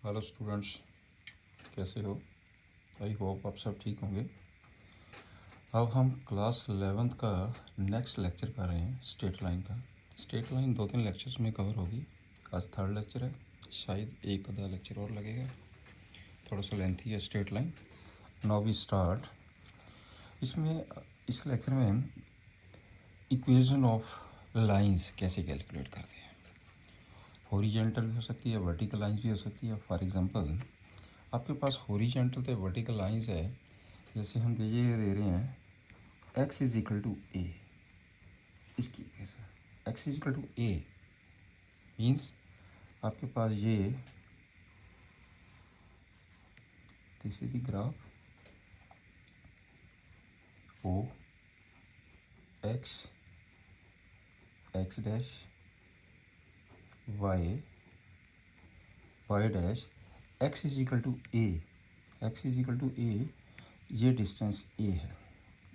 Hello students, कैसे हो? I hope आप सब ठीक होंगे। अब हम क्लास 11th का नेक्स्ट लेक्चर कर रहे हैं, स्ट्रेट लाइन का। स्ट्रेट लाइन 2-3 लेक्चर्स में कवर होगी। आज थर्ड लेक्चर है, शायद एक आधा लेक्चर और लगेगा, थोड़ा सा लेंथी है straight line. Now we start. इसमें इस लेक्चर में हम इक्वेशन ऑफ लाइंस कैसे कैलकुलेट करते हैं। हॉरिजेंटल भी हो सकती है, वर्टिकल लाइंस भी हो सकती है। फॉर एग्जांपल, आपके पास हॉरिजेंटल तो वर्टिकल लाइंस है। जैसे हम दे रहे हैं x is equal to a. इसकी कैसा x is equal to a means आपके पास ये this is the graph O X x dash Y Y dash x is equal to a. x is equal to a, ये distance a है,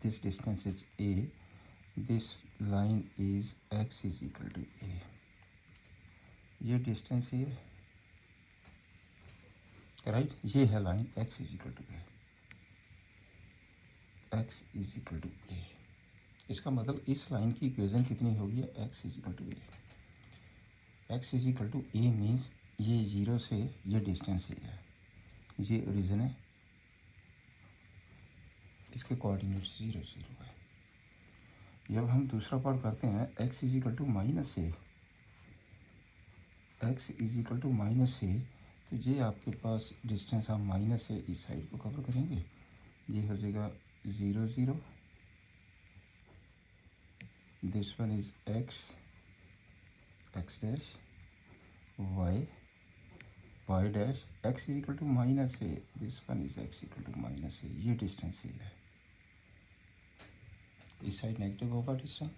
this distance is a, this line is x is equal to a। ये distance a, right, ये है line x is equal to a, x is equal to a। इसका मतलब इस line की equation कितनी होगी? x is equal to a। x is equal to a means ये जीरो से ये डिस्टेंस a है, ये ओरिजिन है, इसके कोऑर्डिनेट 0 0 है। जब हम दूसरा पार्ट करते हैं x is equal to minus a, x is equal to minus a, तो ये आपके पास डिस्टेंस हम माइनस से इस साइड को कवर करेंगे, ये हो जाएगा 0 0। This one is x x dash Y Y dash x is equal to minus a, this one is x equal to minus a, ये डिस्टेंस ए है। इस साइड नेगेटिव होगा डिस्टेंस,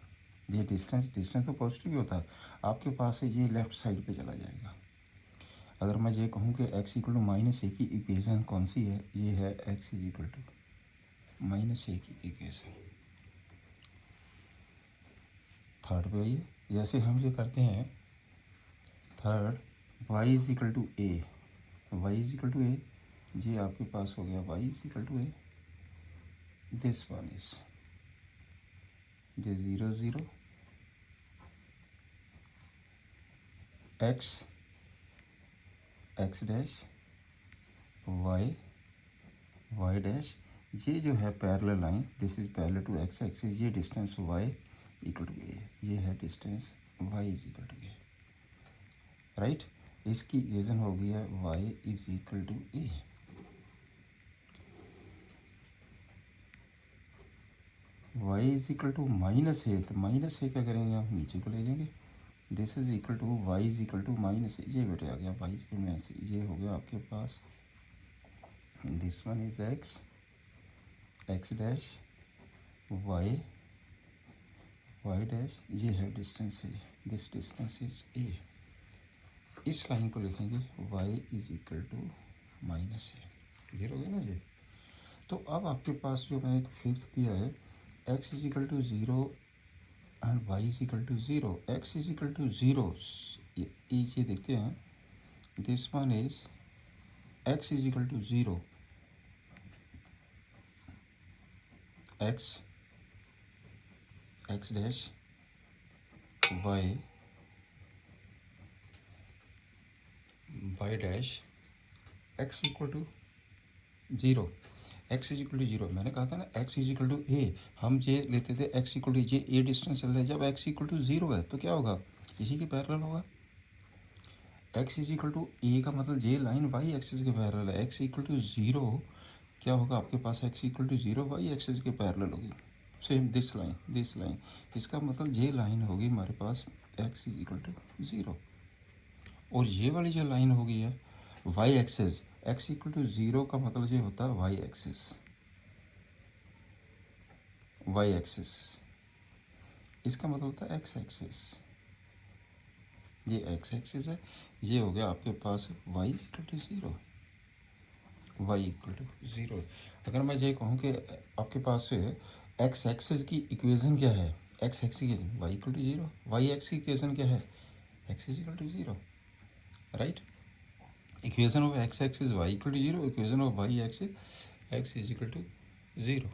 ये डिस्टेंस तो पॉजिटिव ही होता है। आपके पास है ये लेफ्ट साइड पे चला जाएगा। अगर मैं ये कहूँ कि x equal to minus a की इक्वेशन कौन सी है, ये है x is equal to minus a की इक्वेशन। थर्ड पे आइए, जैसे हम ये करते हैं third, y is equal to A, y is equal to a, ये आपके पास हो गया y is equal to a, this one is ये 0 0 x x dash Y Y dash, ये जो है parallel line, this is parallel to x axis, ये distance y equal to a, ये है distance y is equal to a, right. इसकी equation हो गई है y is equal to a. y is equal to minus a, तो minus ए क्या करेंगे, आप नीचे को ले जाएंगे, this is equal to y is equal to minus a, ये बेटे आ गया y इज माइनस ए, ये हो गया आपके पास this one is x x dash Y Y dash, ये है distance a, this distance is a. इस लाइन को लिखेंगे y is equal to minus a. Clear हो गया ना ये? तो अब आपके पास जो मैं एक फिफ्थ दिया है, x is equal to 0 and y is equal to 0, x is equal to 0, ये देखते हैं, this one is x is equal to 0, x x dash y y dash x equal to 0, x is equal to 0। मैंने कहा था ना x is equal to a, हम ये लेते थे x इक्वल टू ये ए डिस्टेंस चल रहा है, जब x इक्वल टू 0 है तो क्या होगा, इसी के पैरेलल होगा। x is equal to a का मतलब ये लाइन y एक्सिस के पैरेलल है, x इक्वल टू 0 क्या होगा आपके पास, x equal to 0 y axis के पैरेलल होगी। सेम दिस लाइन, इसका मतलब ये लाइन होगी हमारे पास x इज इक्वल टू 0, और ये वाली जो लाइन होगी है y axis, x equal to 0 का मतलब ये होता है y एक्सिस, इसका मतलब होता है x एक्सिस, ये x एक्सिस है, ये हो गया आपके पास y equal to 0, y equal to 0। अगर मैं ये कहूँ कि आपके पास x एक्सिस की इक्वेशन क्या है, x एक्सिस की y equal to 0, y axis की इक्वेशन क्या है, x is equal to 0, right. Equation of x x is y equal to zero, equation of y x is equal to zero.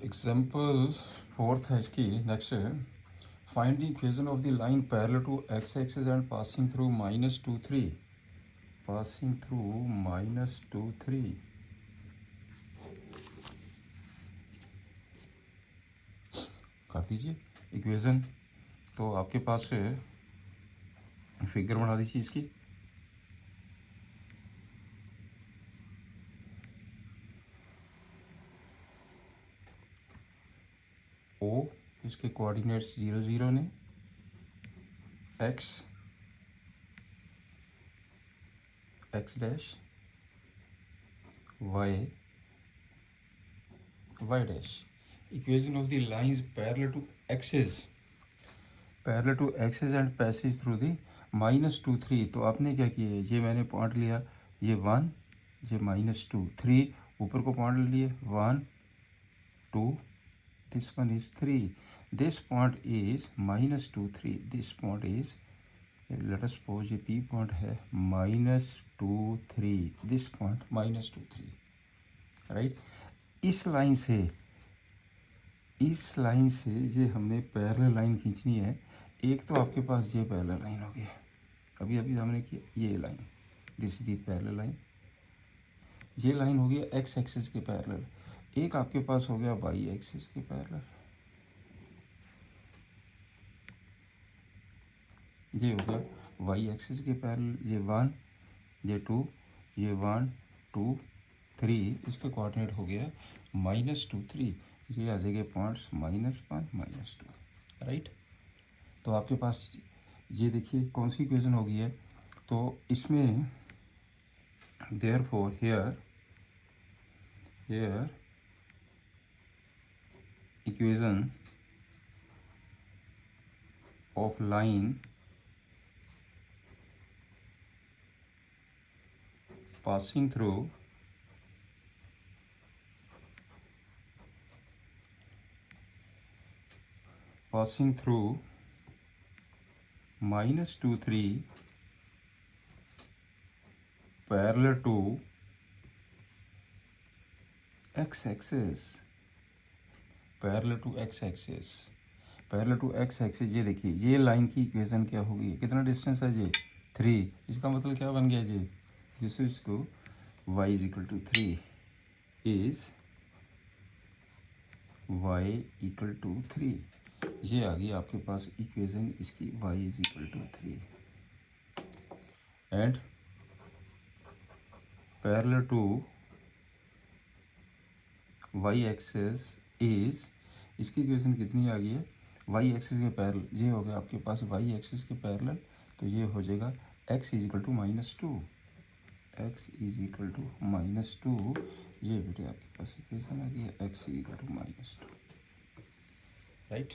Example fourth है इसकी, next है find the equation of the line parallel to x axis and passing through -2 3, passing through -2 3। कर दीजिए equation. तो आपके पास figure बना दीजिए इसकी। ओ इसके कोऑर्डिनेट्स 0 0 ने, x x dash, Y Y dash. Equation of the lines parallel to axis, parallel to axis and passage through the -2 3। तो आपने क्या किया है, ये मैंने पॉइंट लिया, ये 1, ये -2 3, ऊपर को पॉइंट लिए 1 2, this one is 3, this point is -2 3, this point is, let us suppose ये पी पॉइंट है -2 3, दिस पॉइंट -2 3, राइट। इस लाइन से ये हमने पैरेलल लाइन खींचनी है। एक तो आपके पास ये पैरेलल लाइन होगी, अभी अभी हमने किया ये line, this is the parallel line, ये लाइन हो गया एक्स एक्सिस के पैरेलल। एक आपके पास हो गया वाई एक्सिस के पैरेलल, ये हो गया वाई एक्सिस के पैरेलल, ये 1 ये 2, ये 1 2 3, इसके कोऑर्डिनेट हो गया -2 3, ये आ जाएगा पॉइंट्स -1 -2, राइट। तो आपके पास ये देखिए कौन सी इक्वेशन होगी है, तो इसमें therefore here equation of line passing through -2 3 parallel to x axis, parallel to x axis. ये देखिए ये लाइन की इक्वेशन क्या होगी, कितना डिस्टेंस है ये 3, इसका मतलब क्या बन गया ये, दिस इज को y is equal to 3 is y equal to 3, ये आ गई आपके पास इक्वेशन इसकी, y is equal to 3 and parallel to y axis is, इसकी इक्वेशन कितनी आ गई है, वाई एक्सिस के पैरेलल, ये हो गया आपके पास वाई एक्सिस के पैरेलल, तो ये हो जाएगा x is equal to -2, x is equal to -2, ये बेटे आपके पास इक्वेशन आ गई है x is equal to -2, right.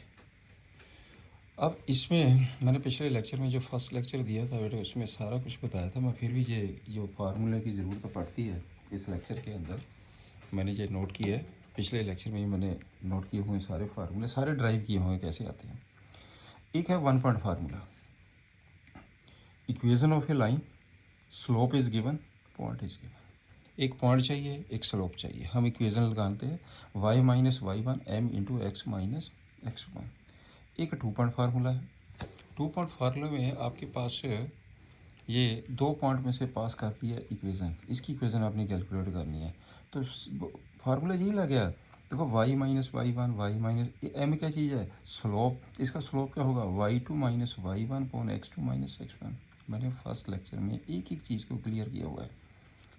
अब इसमें मैंने पिछले लेक्चर में जो फर्स्ट लेक्चर दिया था बेटे, उसमें सारा कुछ बताया था मैं, फिर भी ये जो फार्मूले की ज़रूरत तो पड़ती है इस लेक्चर के अंदर, मैंने ये नोट किया है, पिछले लेक्चर में ही मैंने नोट किए हुए सारे फार्मूले, सारे ड्राइव किए हुए कैसे आते हैं। एक है 1 point formula, equation of a line, slope is given, point is given. एक पॉइंट चाहिए, एक स्लोप चाहिए, हम इक्वेशन लगाते हैं y - y1 m into x minus x1। एक 2 पॉइंट फार्मूला है, 2 पॉइंट फार्मूला में आपके पास ये 2 पॉइंट में से पास करती है इक्वेशन, इसकी इक्वेशन आपने कैलकुलेट करनी है, तो फार्मूला यही लग गया। देखो y - y1 y minus m क्या चीज़ है, स्लोप, इसका स्लोप क्या होगा y2 - y1 upon x2 - x1। मैंने फर्स्ट लेक्चर में एक एक चीज़ को क्लियर किया हुआ है,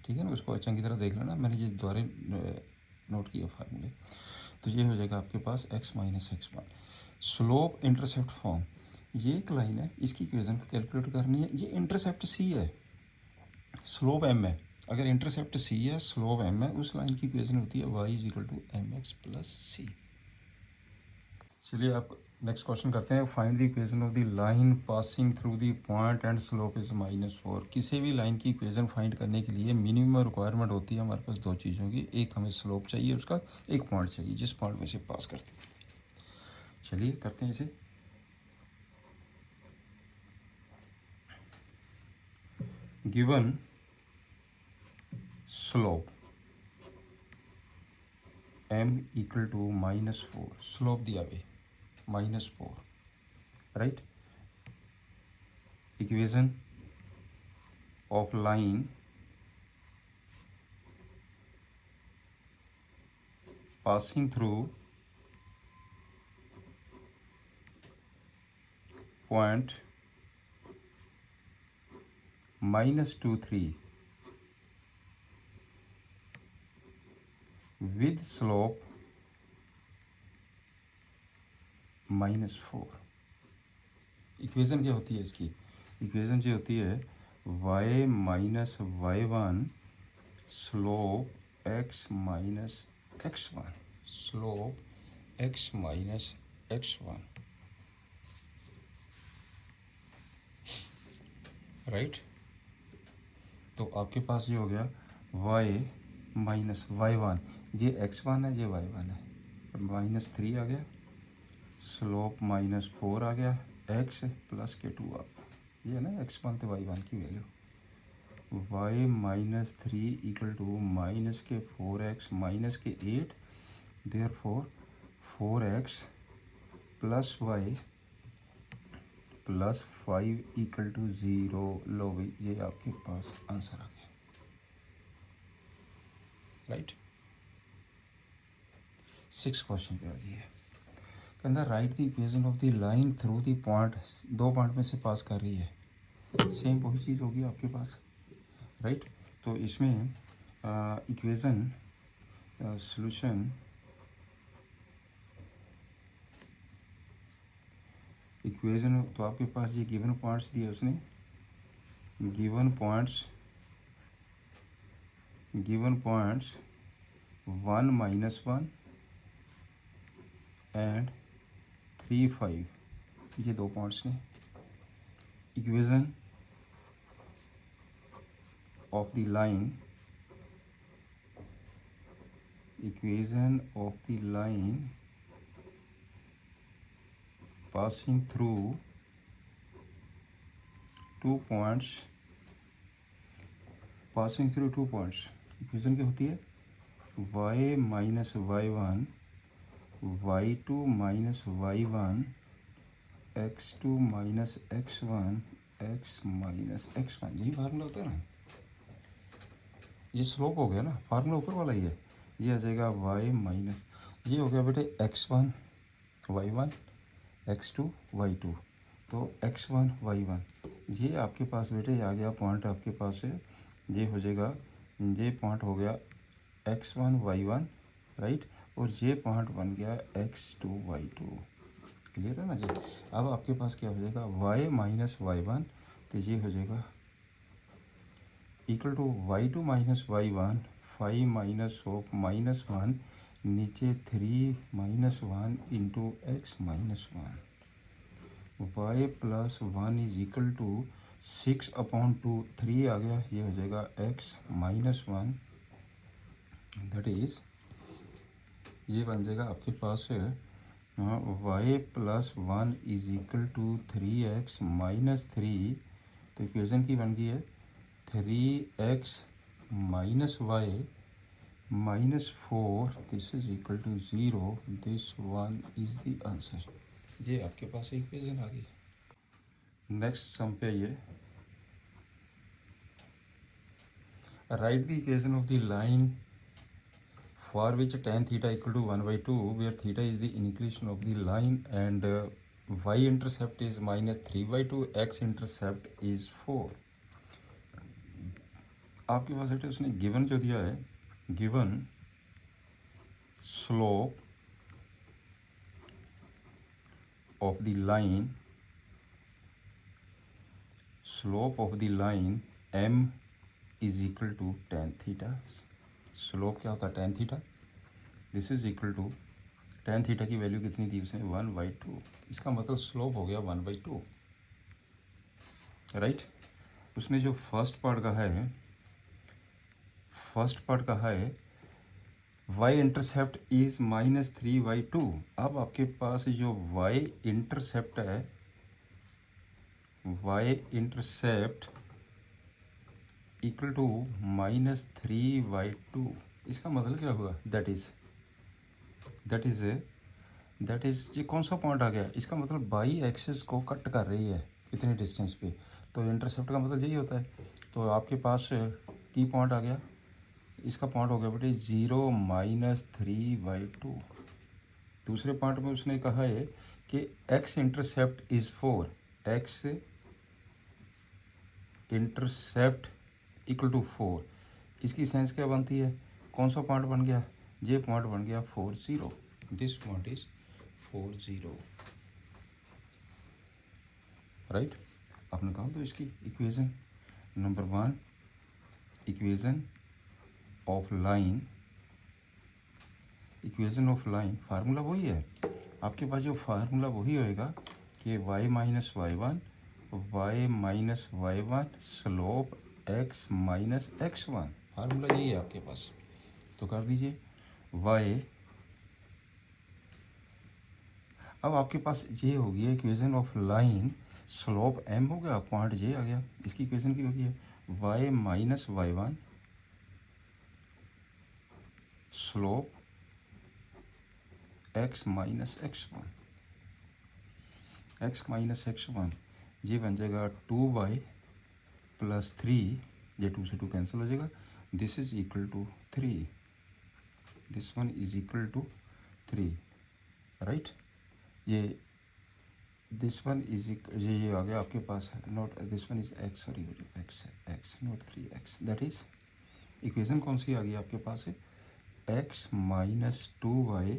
ठीक है ना, उसको अच्छा की तरह देख लेना, मैंने ये द्वारे नोट किया फार्मूले। तो ये हो जाएगा आपके पास x - x1, slope intercept form, ये एक लाइन है, इसकी इक्वेशन को कैलकुलेट करनी है, ये इंटरसेप्ट c है, स्लोप m है, अगर इंटरसेप्ट c है स्लोप m है, उस लाइन की इक्वेशन होती है y is equal to mx plus c। चलिए आप नेक्स्ट क्वेश्चन करते हैं, find the equation of the line passing through the point and slope is -4। किसी भी लाइन की इक्वेशन फाइंड करने के लिए मिनिमम रिक्वायरमेंट होती है हमारे पास दो चीज़ों की, एक हमें स्लोप चाहिए उसका, एक पॉइंट चाहिए जिस पॉइंट में से पास करते हैं। चलिए करते हैं इसे। Given slope m equal to -4, slope दिया हुए -4, right. Equation of line passing through point -2, 3 with slope -4। Equation क्या होती है इसकी? इक्वेशन जो होती है y minus y1 slope x minus x1, slope x minus x1, right. तो आपके पास ये हो गया y माइनस y1, ये x1 है, ये y1 है, -3 आ गया, स्लोप -4 आ गया, x प्लस के 2 आ गया, ये है ना x1 तो y1 की value. y -3 equal to minus के 4x माइनस के 8, therefore 4x plus y plus 5 equal to 0। लो भाई, ये आपके पास आंसर आ गया, राइट। 6 क्वेश्चन पे आ जाइए। कहता right the equation of the line through the point, 2 point में से पास कर रही है, सेम वही चीज़ होगी आपके पास, राइट। तो इसमें इक्वेशन सॉल्यूशन, इक्वेशन तो आपके पास ये गिवन पॉइंट्स दिए उसने, गिवन पॉइंट्स 1 -1 एंड 3 5, ये 2 पॉइंट्स ने। Equation of the line, equation of the line passing through 2 points, passing through 2 points, equation क्या होती है y minus y1 y2 minus y1 x2 minus x1 x minus x1, यही formula होता है ना। ये स्लोप हो गया ना, फार्मूला ऊपर वाला ही है। ये आ जाएगा y माइनस, ये हो गया बेटे x1 y1 x2 y2, तो x1 y1, ये आपके पास बेटे आ गया पॉइंट आपके पास है, ये हो जाएगा, ये पॉइंट हो गया x1 y1, राइट, और ये पॉइंट बन गया x2 y2, क्लियर है ना जी। अब आपके पास क्या हो जाएगा y माइनस y1, तो ये हो जाएगा equal to y2 minus y1, 5 minus of -1, नीचे 3 -1 into x -1, y plus 1 is equal to 6/2, 3 आ गया, ये हो जाएगा x -1, दैट इज ये बन जाएगा आपके पास y plus 1 is equal to 3x -3, तो इक्वेशन की बन गई है 3x -y -4, this is equal to 0, this one is the answer. ये आपके पास इक्वेशन आ गई। नेक्स्ट सम पे ये write the equation of the line for which tan theta equal to 1/2 where theta is the inclination of the line and y intercept is -3/2, x intercept is 4। आपके पास बेटे उसने गिवन जो दिया है, given slope of the line, slope of the line m is equal to tan theta. Slope क्या होता है tan theta, this is equal to tan theta की वैल्यू कितनी दी उसने 1/2, इसका मतलब स्लोप हो गया 1/2, राइट। उसने जो फर्स्ट पार्ट कहा है, फर्स्ट पार्ट कहा है y इंटरसेप्ट इज -3/2। अब आपके पास जो y इंटरसेप्ट है, y इंटरसेप्ट इक्वल टू -3/2। इसका मतलब क्या हुआ? दैट इज़ ये कौन सा पॉइंट आ गया? इसका मतलब बाई एक्सिस को कट कर रही है कितने डिस्टेंस पे, तो इंटरसेप्ट का मतलब यही होता है। तो आपके पास की पॉइंट आ गया, इसका पॉइंट हो गया बेटे 0 -3/2। दूसरे पॉइंट में उसने कहा है कि x intercept is 4, x intercept equal to 4। इसकी सेंस क्या बनती है? कौन सा पॉइंट बन गया? ये पॉइंट बन गया 40। This point is 40, right. आपने कहा तो इसकी equation number 1, equation of line, formula वही है आपके पास। जो फार्मूला वही होएगा कि y - y1 slope x - x1, formula यही है आपके पास। तो कर दीजिए y। अब आपके पास ये हो गया equation of line, slope m हो गया, पॉइंट j आ गया। इसकी इक्वेशन की हो गई है y - y1 slope x - x1, ये बन जाएगा 2y + 3, ये 2 से 2 कैंसिल हो जाएगा। This is equal to 3, this one is equal to 3, right. ये दिस वन इज ये आ गया आपके पास, not this one is x, sorry बेटा x है, x not 3x। That is equation कौन सी आ गई आपके पास है? x - 2y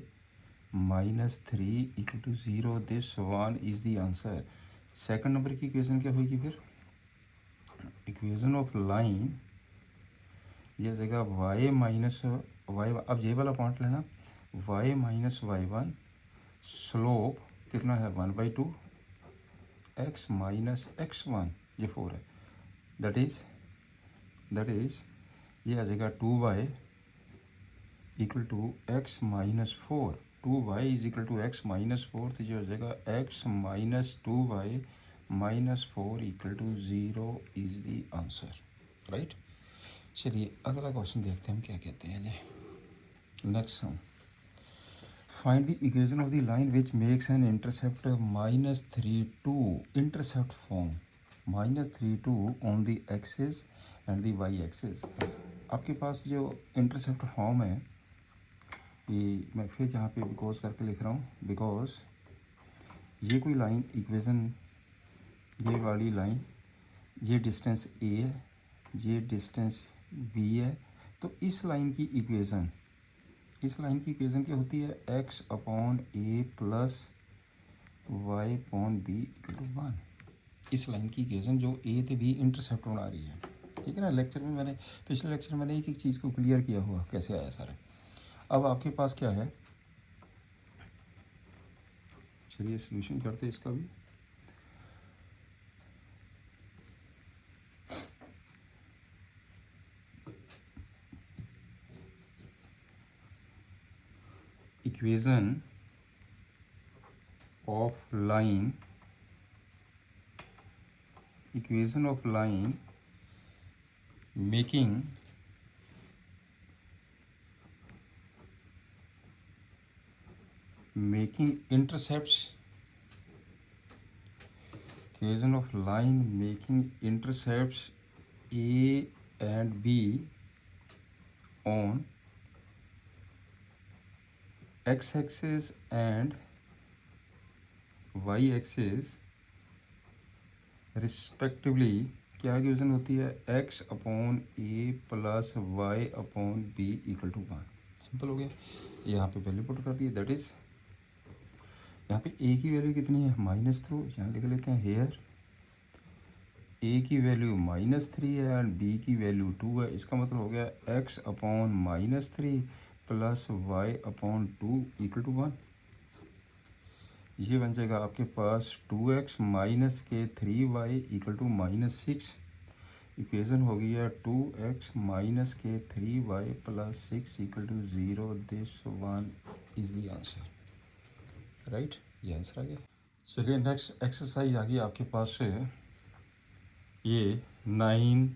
- 3 = 0। This one is the answer. Second number की इक्वेशन क्या होगी फिर? इक्वेशन ऑफ लाइन ये जगह y - y, अब ये वाला पॉइंट लेना, y - y1 स्लोप कितना है 1/2, x - x1, ये 4 है। दैट इज ये आ जाएगा 2y = x - 4, 2y = x - 4, तो ये हो जाएगा x - 2y - 4 = 0 is the answer, right. चलिए अगला क्वेश्चन देखते हैं हम क्या कहते हैं जी। Next sum, find the equation of the line which makes an intercept -3 2, intercept form -3 2 on the axis and the y axis. आपके पास जो इंटरसेप्ट फॉर्म है, ये मैं फिर यहाँ पे बिकॉज करके लिख रहा हूँ, बिकॉज ये कोई लाइन इक्वेशन, ये वाली लाइन, ये डिस्टेंस ए है, ये डिस्टेंस बी है। तो इस लाइन की इक्वेशन क्या होती है? x/a + y/b = 1। इस लाइन की इक्वेशन जो ए थे बी इंटरसेप्ट बना रही है, ठीक है ना। लेक्चर में पिछले लेक्चर में एक चीज़ को क्लियर किया हुआ कैसे आया सारा। अब आपके पास क्या है? चलिए सोल्यूशन करते हैं इसका भी। Equation of line making intercepts, equation of line making intercepts A and B on x-axis and y-axis respectively। क्या इक्वेशन होती है? x/a + y/b = 1। सिंपल हो गया। यहाँ पे वैल्यू पुट कर दी, दैट इज यहाँ पे a की वैल्यू कितनी है? -3, यहाँ लिख लेते हैं हेयर। a की वैल्यू -3 है और b की वैल्यू 2 है। इसका मतलब हो गया x/-3 + y/2 = 1। ये बन जाएगा आपके पास 2x - के 3y = -6। इक्वेशन हो गई है 2x - के 3y + 6 = 0। This one is the answer, right. ये आंसर आ गया। चलिए नेक्स्ट एक्सरसाइज आ गई आपके पास से, ये 9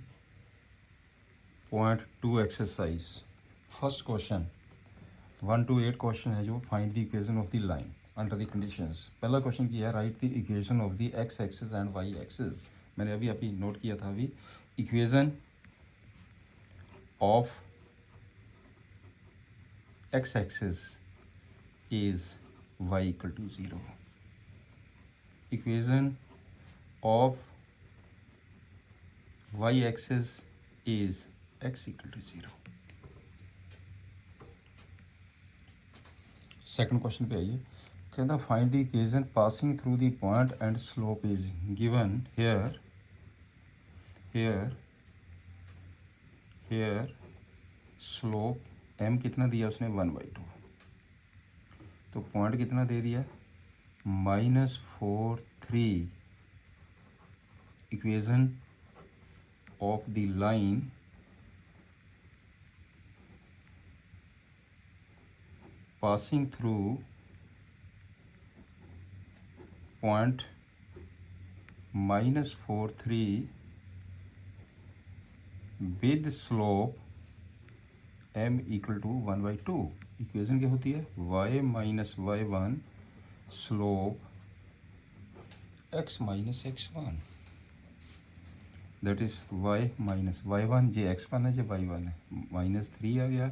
0.2 exercise. First question 1 to 8 question है जो find the equation of the line under the conditions. पहला क्वेश्चन किया है right the equation of the x axis and y axis. मैंने अभी नोट किया था अभी equation of x axis is y equal to 0। Equation of y axis is x equal to 0। Second question पे आइए। कहता find the equation passing through the point and slope is given here slope m कितना दिया उसने 1/2, तो point कितना दे दिया -4 3। Equation of the line passing through point -4 3 with slope m equal to 1/2। Equation क्या होती है y minus y1 slope x minus x1 that is y minus y1 J x1 है जे y1 है -3 आ गया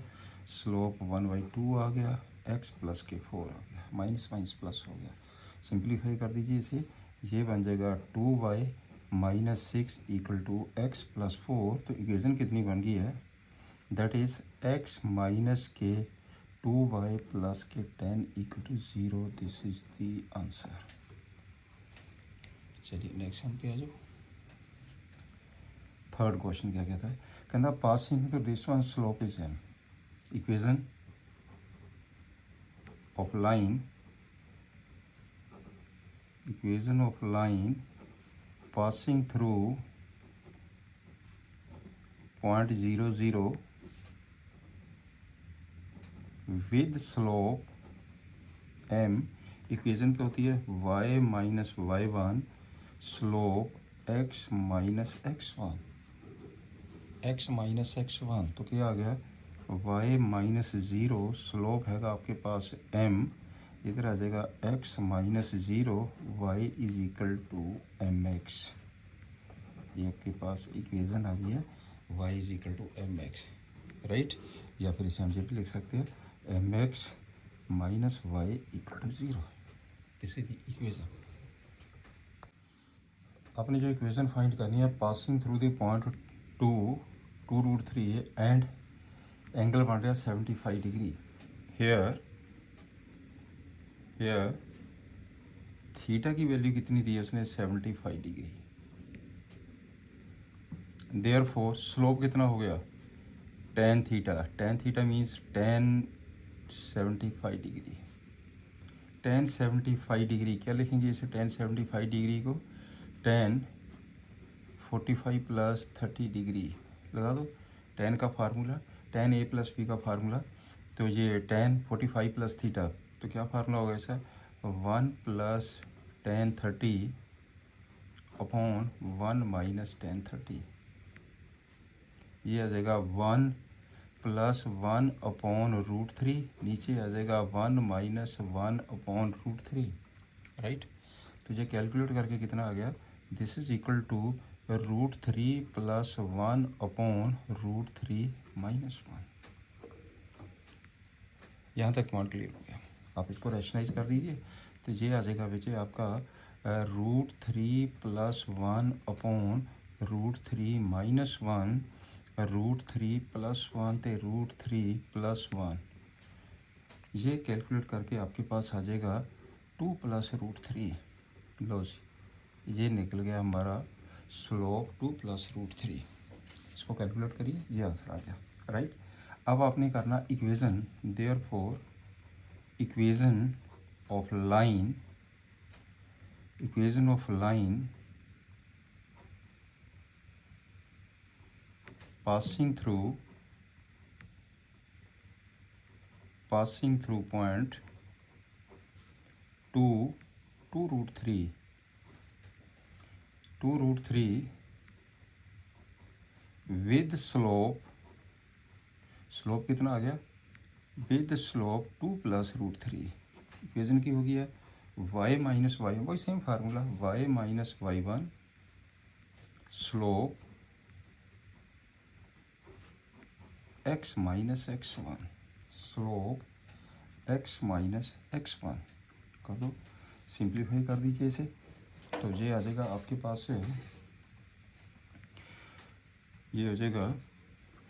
स्लोप 1/2 आ गया x प्लस के 4 आ गया माइनस माइनस प्लस हो गया। सिंप्लीफाई कर दीजिए इसे, ये बन जाएगा 2y minus 6 equal to x plus 4। तो इक्वेशन कितनी बन गई है दैट इज x माइनस के 2y प्लस के 10 equal to 0। This is the answer. चलिए नेक्स्ट हम पे आ जाओ। थर्ड क्वेश्चन क्या कहता है, कहता passing through this one slope is m। Equation of line passing through point 0 0 with slope m। Equation क्या होती है y minus y1 slope x minus x1 तो क्या आ गया y माइनस 0 स्लोप हैगा आपके पास m, इधर आ जाएगा x minus 0 y is equal to mx। ये आपके पास इक्वेशन आ गई है y is equal to mx right. या फिर इसे हम ये भी लिख सकते हैं mx minus y equal to 0। This is the equation. आपने जो इक्वेशन फाइंड करनी है passing through the point 2√3 and angle बन रहा है 75 डिग्री। हेयर थीटा की वैल्यू कितनी दी है उसने 75 डिग्री। देयरफॉर स्लोप कितना हो गया tan theta means tan 75 degree. tan 75 degree क्या लिखेंगे इसे tan 75 डिग्री को tan 45 प्लस 30 डिग्री लगा दो। tan का formula tan a plus b का फार्मूला, तो ये tan 45 प्लस थीटा, तो क्या फार्मूला होगा इसका 1 plus tan 30 upon 1 minus tan 30। ये आ जाएगा 1 प्लस 1 अपॉन √3, नीचे आ जाएगा 1 माइनस 1 अपॉन √3 राइट। तो ये कैलकुलेट करके कितना आ गया this is equal to √3 plus 1 upon √3 minus 1। यहाँ तक पॉइंट क्लियर हो गया। आप इसको रैशनलाइज कर दीजिए तो ये आ जाएगा बच्चे आपका √3 प्लस 1 अपॉन √3 माइनस 1 √3 प्लस 1 ते √3 प्लस 1। ये कैलकुलेट करके आपके पास आ जाएगा 2 प्लस √3। लो जी ये निकल गया हमारा स्लोप 2 प्लस √3। इसको कैलकुलेट करिए ये आंसर आ गया राइट। अब आपने करना equation therefore equation of line passing through point 2√3 with slope slope कितना आ गया, विद स्लोप 2 + √3। इक्वेशन की होगी है y - y, वही same formula, y - y1 slope x - x1, slope x - x1 कर दो, सिंप्लीफाई कर दीजिए इसे, तो ये आ जाएगा आपके पास से, ये हो जाएगा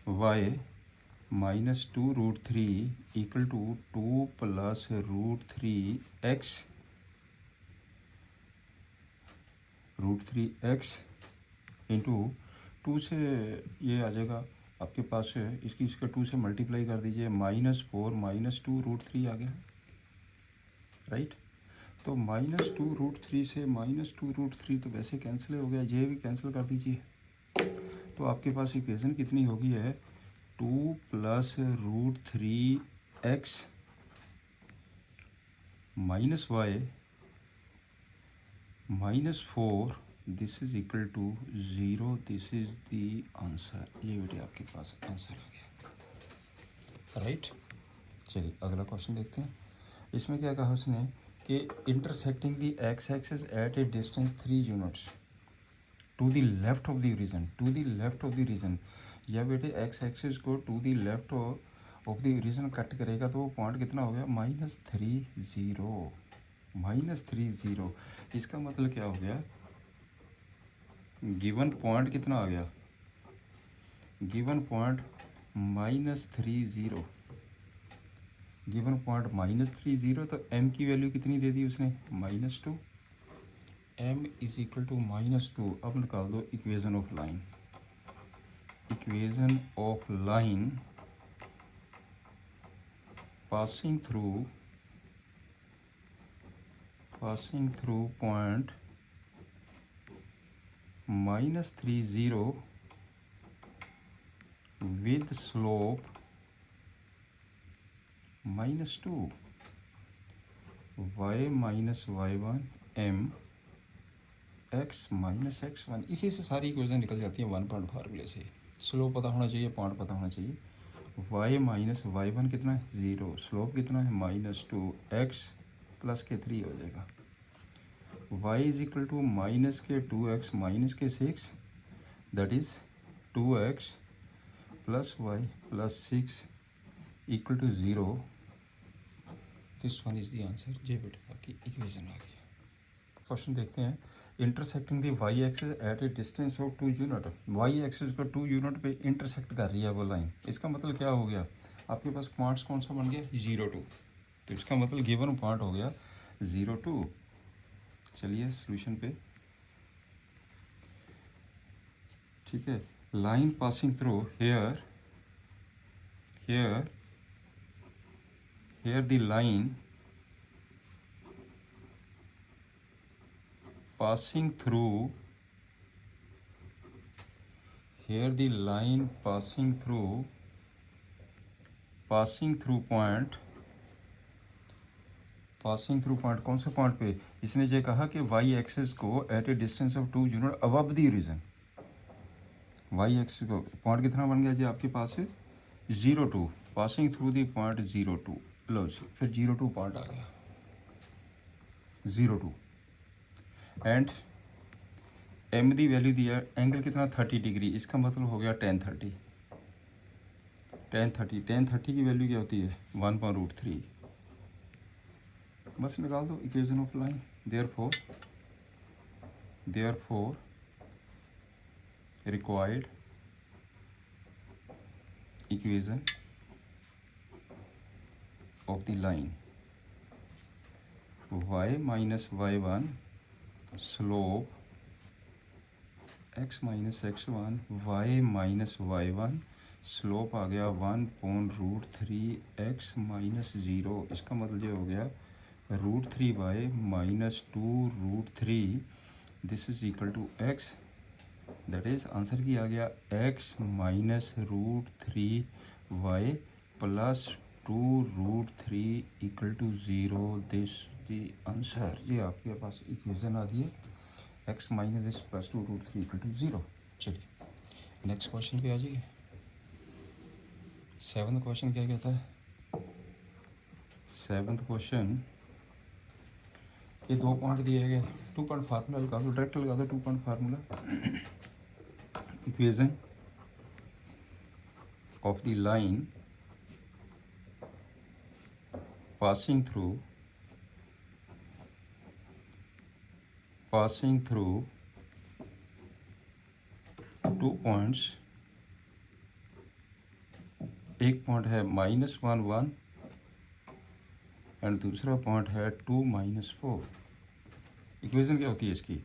y - 2√3 equal to 2 + √3x √3x into 2 से ये आ जाएगा आपके पास है, इसका 2 से मल्टीप्लाई कर दीजिए, -4 - 2√3 आ गया, राइट। तो -2√3 से -2√3 तो वैसे कैंसिल हो गया, ये भी कैंसिल कर दीजिए, तो आपके पास इक्वेशन कितनी होगी है 2 + √3x - y -4, this is equal to 0, this is the answer. ये बेटे आपके पास आंसर आ गया, राइट। चलिए अगला क्वेश्चन देखते हैं। इसमें क्या कहा उसने कि intersecting the x axis at a distance 3 units to the left of the region, to the left of the region, या बेटे एक्स एक्सिस को to the left of the region cut करेगा, तो वो पॉइंट कितना हो गया -30। इसका मतलब क्या हो गया, गिवन पॉइंट कितना आ गया, गिवन पॉइंट -30, गिवन पॉइंट -30, तो m की वैल्यू कितनी दे दी उसने -2, m इज इक्वल टू -2। अब निकाल दो equation of line, equation of line passing through point -30 with slope -2, y - y1 m x - x1। इसी से सारी इक्वेशन निकल जाती है 1 पॉइंट फार्मूले से। स्लोप पता होना चाहिए, पॉइंट पता होना चाहिए। y - y1 कितना है 0, स्लोप कितना है -2, x प्लस के 3 हो जाएगा, y is equal to -2x - 6, that is 2x + y + 6 equal to 0। This one is the answer. जे बेटा आपकी इक्वेशन आ गई। क्वेश्चन देखते हैं। Intersecting the y axis at a distance of 2 unit, y axis को 2 यूनिट पे इंटरसेक्ट कर रही है वो लाइन। इसका मतलब क्या हो गया, आपके पास पॉइंट्स कौन सा बन गया 0 2, तो इसका मतलब गिवन पॉइंट हो गया 0 2। चलिए सोल्यूशन पे, ठीक है। Line passing through here the line passing through point कौन से पॉइंट पे, इसने ये कहा कि वाई एक्सिस को at a distance of 2 unit above the region, y axis को पॉइंट कितना बन गया जी आपके पास है 0 2, पासिंग थ्रू द पॉइंट 0 2, लो जी फिर 0 2 पॉइंट आ गया 0 2, एंड एम दी वैल्यू दिया, एंगल कितना 30 डिग्री, इसका मतलब हो गया tan 30 की वैल्यू क्या होती है 1/√3। बस निकाल दो equation of line. Therefore required equation of the line y - y1 slope x - x1, y - y1 slope आ गया 1/√3x - 0। इसका मतलब ये हो गया √3y - 2√3, this is equal to x, that is answer की आ गया x - √3y + 2√3 equal to 0, this the answer. ये आपके पास इक्वेशन आ गई है x - this + 2√3 इक्वल टू 0। चलिए नेक्स्ट क्वेश्चन पे आ जाइए। सेवन्थ क्वेश्चन क्या कहता है? सेवन्थ क्वेश्चन, ये 2 पॉइंट दिए गए, 2 पॉइंट फार्मूला लगा दो, डायरेक्ट लगा दो 2 point formula. Equation of the line passing through 2 points, एक पॉइंट है -1 1 एंड दूसरा पॉइंट है 2 -4। इक्वेशन क्या होती है इसकी?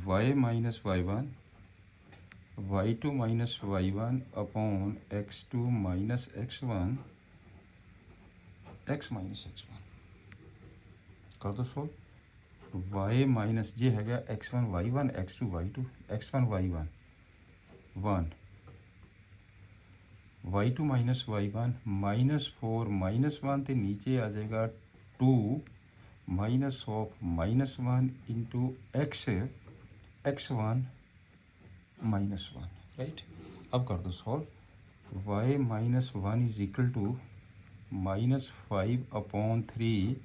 y minus y1 y2 minus y1 upon x2 minus x1 x minus x1। कर दो सॉल्व। y माइनस ये है गया x1 y1 x2 y2, x1 y1 1, y2 minus y1 -4 -1 तो नीचे आ जाएगा 2 minus of -1 into x1 -1, right. अब कर दो solve. y minus 1 is equal to -5 upon 3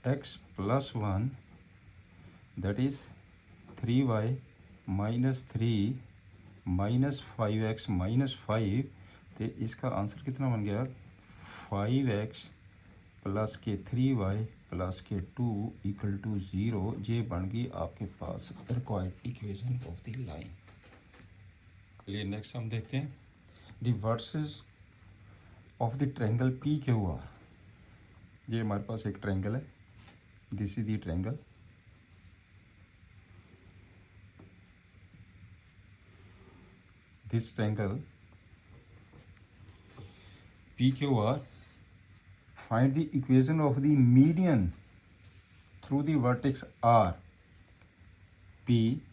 x plus 1 that is 3y minus 3 minus 5x minus 5, तो इसका आंसर कितना बन गया? 5x प्लस के 3y प्लस के 2 इक्वल टू 0। ये बन गई आपके पास required equation of the line. चलिए नेक्स्ट हम देखते हैं the vertices of the triangle P Q R. ये हमारे पास एक ट्रायंगल है, this is the triangle. This triangle PQR, find the equation of the median through the vertex R, PQR।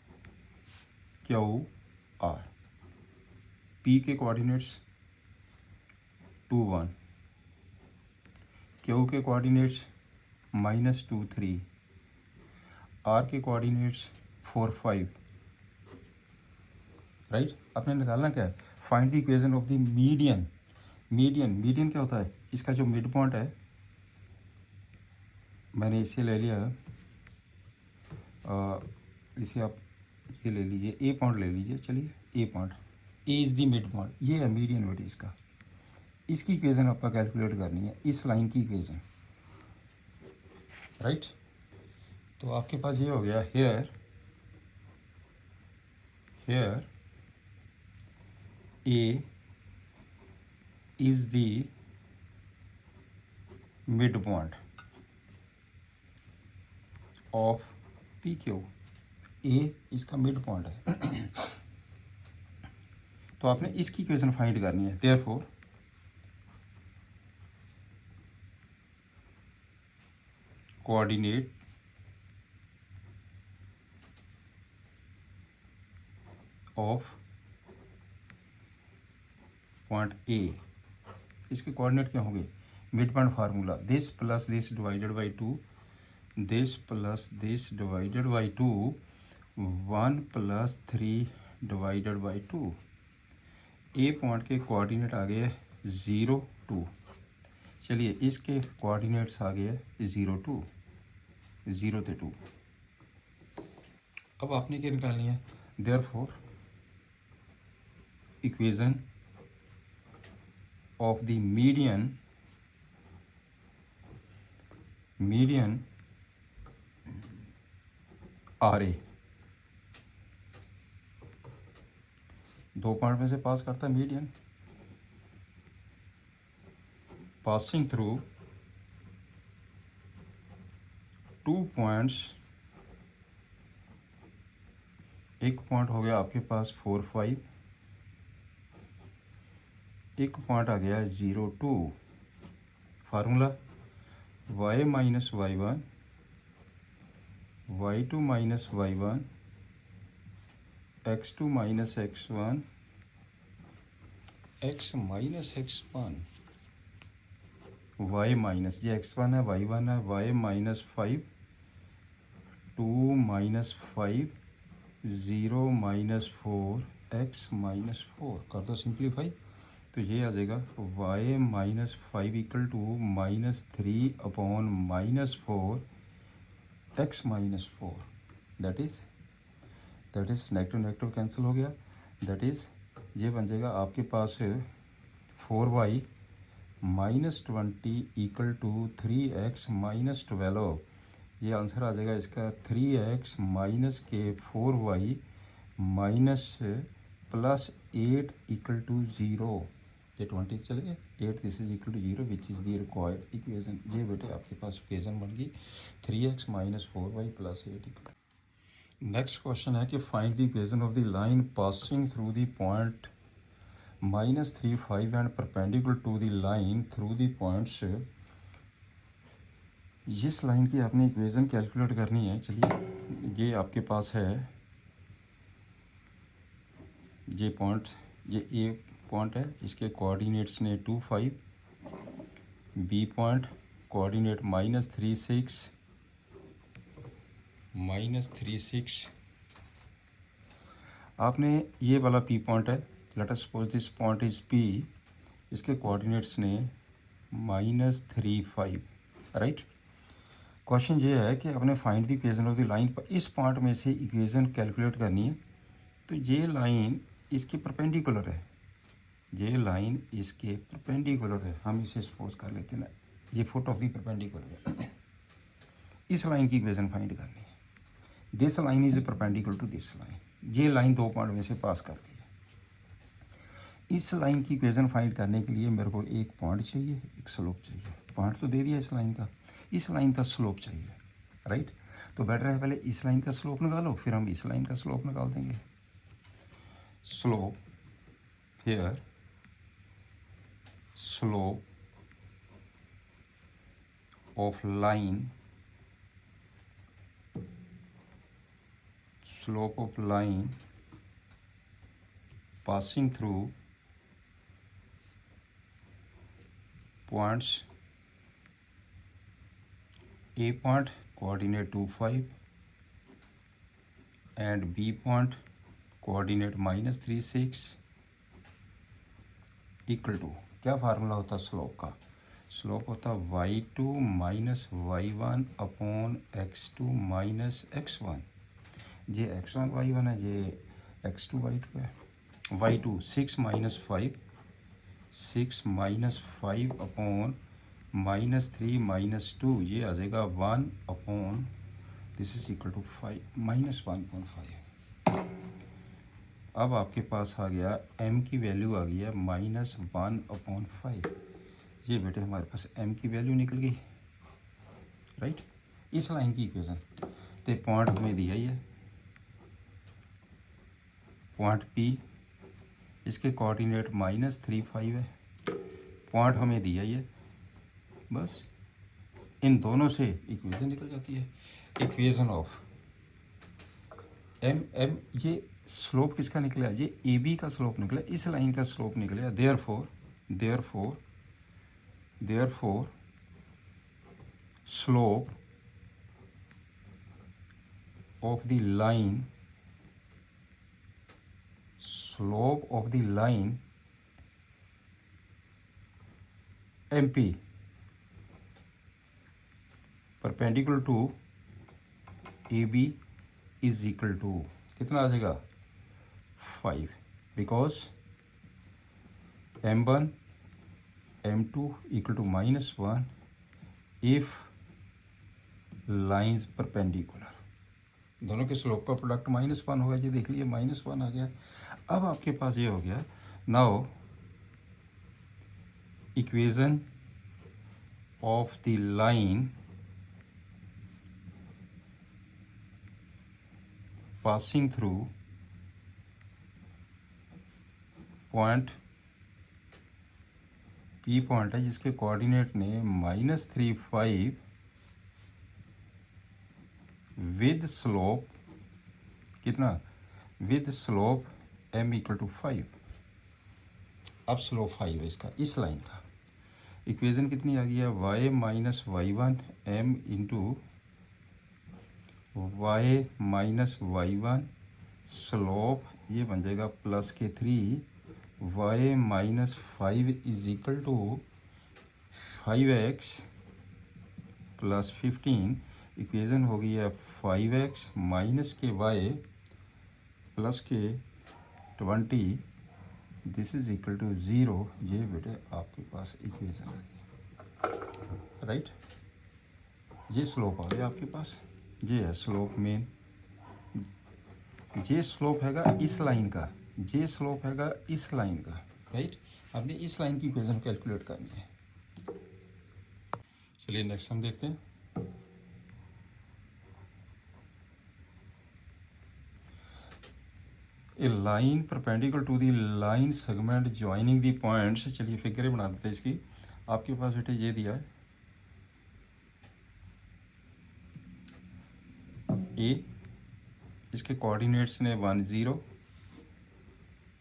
P के कोऑर्डिनेट्स 2 1, Q के कोऑर्डिनेट्स -2 3, R के coordinates 4 5, right. आपने निकालना क्या है? Find the equation of the median. Median क्या होता है? इसका जो मिड पॉइंट है, मैंने इसे ले लिया, इसे आप ये ले लीजिए, ए पॉइंट ले लीजिए। चलिए a point, A is the mid point, ये है मीडियन वेट इसका। इसकी इक्वेशन आपको कैलकुलेट करनी है, इस लाइन की इक्वेशन, राइट। तो आपके पास ये हो गया, here A is the mid point of P Q. A इसका मिड पॉइंट है। तो आपने इसकी इक्वेशन फाइंड करनी है। Therefore coordinate of point A, इसके कोऑर्डिनेट क्या होंगे? Mid point formula, this plus this divided by 2, this plus this divided by 2, 1 plus 3 divided by 2। A point के कोऑर्डिनेट आ गए 0 2। चलिए इसके कोऑर्डिनेट्स आ गए 0 2, 0 से 2। अब आपने क्या निकालनी है? Therefore equation of the median are a, 2 point में से पास करता है मीडियन, पासिंग थ्रू 2 पॉइंट्स। एक पॉइंट हो गया आपके पास 4 5, एक पॉइंट आ गया 0 2। Formula y minus y1 y2 minus y1 x2 minus x1 x minus x1 y minus, ये x1 है y1 है, y minus 5 2 minus 5 0 minus 4 x minus 4। कर दो सिंप्लीफाई। तो ये आ जाएगा y minus 5 equal to -3/-4 x minus 4, that is negative negative cancel हो गया, दैट इज़ ये बन जाएगा आपके पास 4y -20 equal to 3x minus 12। ये आंसर आ जाएगा इसका 3x माइनस के 4y minus plus 8 equal to 0। ये 20 चले गए, 8 this is equal to 0 which is the required equation. ये बेटे आपके पास इक्वेशन बन गई 3x minus 4y plus 8 equal. Next question है कि find the equation of the line passing through the point -3, 5 and perpendicular to the line through the points. इस line की आपने इक्वेशन कैलकुलेट करनी है। चलिए, ये आपके पास है, ये पॉइंट, ये ए पॉइंट है, इसके कोऑर्डिनेट्स ने 2, 5, बी पॉइंट कोऑर्डिनेट -3, 6 आपने ये वाला पी पॉइंट है, let us suppose this point is P, इसके कोऑर्डिनेट्स ने -3, 5, राइट। क्वेश्चन ये है कि आपने find the equation of the line पर इस पॉइंट में से इक्वेशन कैलकुलेट करनी है। तो ये लाइन इसके परपेंडिकुलर है, ये लाइन इसके परपेंडिकुलर है, हम इसे सपोज कर लेते हैं ना, ये फुट ऑफ द परपेंडिकुलर है। इस लाइन की इक्वेशन फाइंड करनी है। This line is perpendicular to this line, ये लाइन दो पॉइंट में से पास करती है। इस लाइन की इक्वेशन फाइंड करने के लिए मेरे को एक पॉइंट चाहिए, एक स्लोप चाहिए। पॉइंट तो दे दिया इस लाइन का, इस लाइन का स्लोप चाहिए, राइट। तो बेटर है पहले इस लाइन का स्लोप निकालो, फिर हम इस लाइन का स्लोप निकाल देंगे। Slope here, slope of line, slope of line passing through points A point coordinate 2, 5 and B point coordinate -3, 6 equal to, क्या फार्मूला होता है स्लोप का? स्लोप होता y2 minus y1 upon x2 minus x1। ये x1 y1 है, ये x2 y2 है। y2 6 minus 5, 6 minus 5 upon -3 minus 2, ये आ जाएगा 1 upon, this is equal to 5 minus 1.5। अब आपके पास आ गया m की वैल्यू आ गई है -1/5। ये बेटे हमारे पास m की वैल्यू निकल गई, राइट। इस लाइन की इक्वेशन तो पॉइंट हमें दिया ही है, पॉइंट P, इसके कोऑर्डिनेट -3, 5 है, पॉइंट हमें दिया ही है, बस इन दोनों से इक्वेशन निकल जाती है। इक्वेशन ऑफ m, ये स्लोप किसका निकला? ये AB का स्लोप निकला, इस लाइन का स्लोप निकला। Therefore slope of the line, slope of the line MP perpendicular to AB is equal to कितना आ जाएगा? 5, because M1 M2 equal to -1 if lines perpendicular. दोनों के स्लोप का प्रोडक्ट -1 होगा, ये देख लिए -1 आ गया। अब आपके पास ये हो गया, now equation of the line passing through point P point है, जिसके कोऑर्डिनेट ने -3, 5 विद स्लोप कितना? With slope m equal to 5। अब स्लोप 5 है इसका, इस लाइन का। इक्वेशन कितनी आ गई है? y minus y1 m into y minus y1 slope, ये बन जाएगा +3 y minus 5 is equal to 5x plus 15, equation हो गई है 5x माइनस के y प्लस के 20, दिस इज इक्वल टू 0। ये बेटे आपके पास इक्वेज़न आ गई, राइट। ये स्लोप आ गया आपके पास, ये है स्लोप मेन। ये स्लोप हैगा इस लाइन का, ये स्लोप हैगा इस लाइन का, राइट। आपने इस लाइन की इक्वेशन कैलकुलेट करनी है। चलिए नेक्स्ट हम देखते हैं। A line perpendicular to the line segment joining the points. चलिए फिगर बना देते हैं इसकी। आपके पास बेटे ये दिया है ए, इसके कोऑर्डिनेट्स ने 1 0,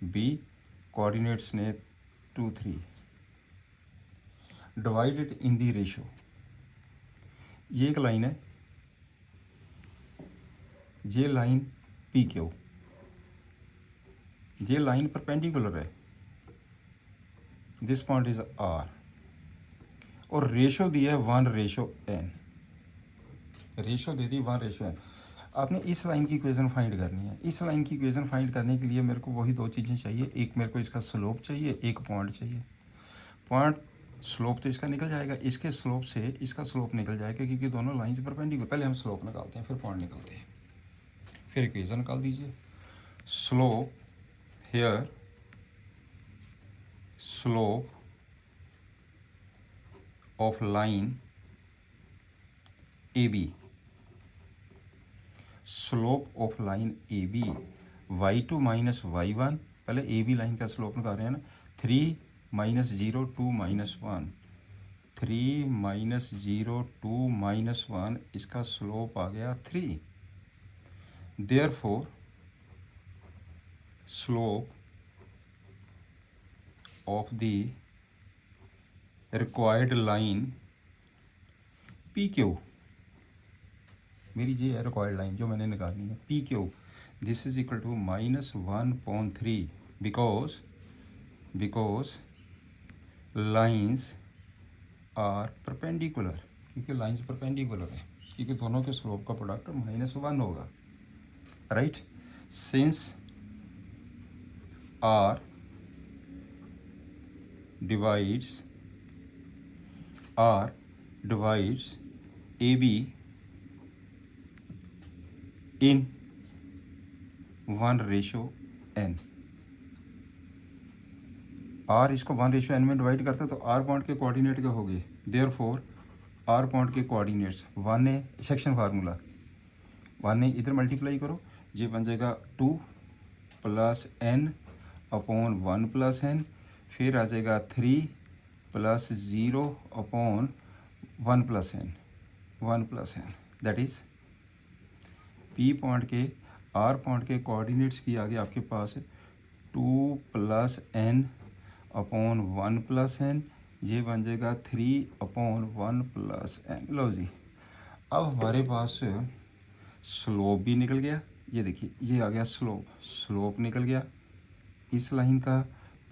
बी कोऑर्डिनेट्स ने 2 3, डिवाइडेड इन दी रेशो। ये एक लाइन है, ये लाइन पी क्यू, ये लाइन परपेंडिकुलर है, दिस पॉइंट इज आर, और रेशो दिया है 1:n, रेशो दे दी 1:n। आपने इस लाइन की इक्वेशन फाइंड करनी है। इस लाइन की इक्वेशन फाइंड करने के लिए मेरे को वही दो चीज़ें चाहिए, एक मेरे को इसका स्लोप चाहिए, एक पॉइंट चाहिए। पॉइंट स्लोप तो इसका निकल जाएगा, इसके स्लोप से इसका स्लोप निकल जाएगा, क्योंकि दोनों लाइंस परपेंडिकुलर। पहले हम स्लोप निकालते हैं, फिर पॉइंट निकालते हैं, फिर इक्वेशन निकाल दीजिए। Slope here, slope of line A B, slope of line A B y2 minus y1, पहले ए बी लाइन का स्लोप निकाल रहे हैं ना, 3 माइनस 0 2 माइनस 1, 3 माइनस 0 2 माइनस 1, इसका स्लोप आ गया 3। Therefore slope of the required line P Q, मेरी ये है रिक्वायर्ड लाइन जो मैंने निकालनी है, P Q, this is equal to -1/3, because lines are perpendicular, क्योंकि लाइंस परपेंडिकुलर है, क्योंकि दोनों के स्लोप का प्रोडक्ट -1 होगा, right. Since R divides A B in 1:n, R इसको 1:n में डिवाइड करता है, तो आर पॉइंट के कोऑर्डिनेट क्या हो गए, देयरफॉर आर पॉइंट के coordinates 1a, section formula 1a इधर मल्टीप्लाई करो, ये बन जाएगा 2 + n अपॉन 1 + n, फिर आ जाएगा 3 + 0 upon 1 + n, that is P point के आर पॉइंट के कोऑर्डिनेट्स की आगे आपके पास 2 + n अपॉन 1 + n, ये बन जाएगा 3 अपॉन 1 + n। लो जी, अब हमारे पास स्लोप भी निकल गया, ये देखिए ये आ गया स्लोप, स्लोप निकल गया, इस लाइन का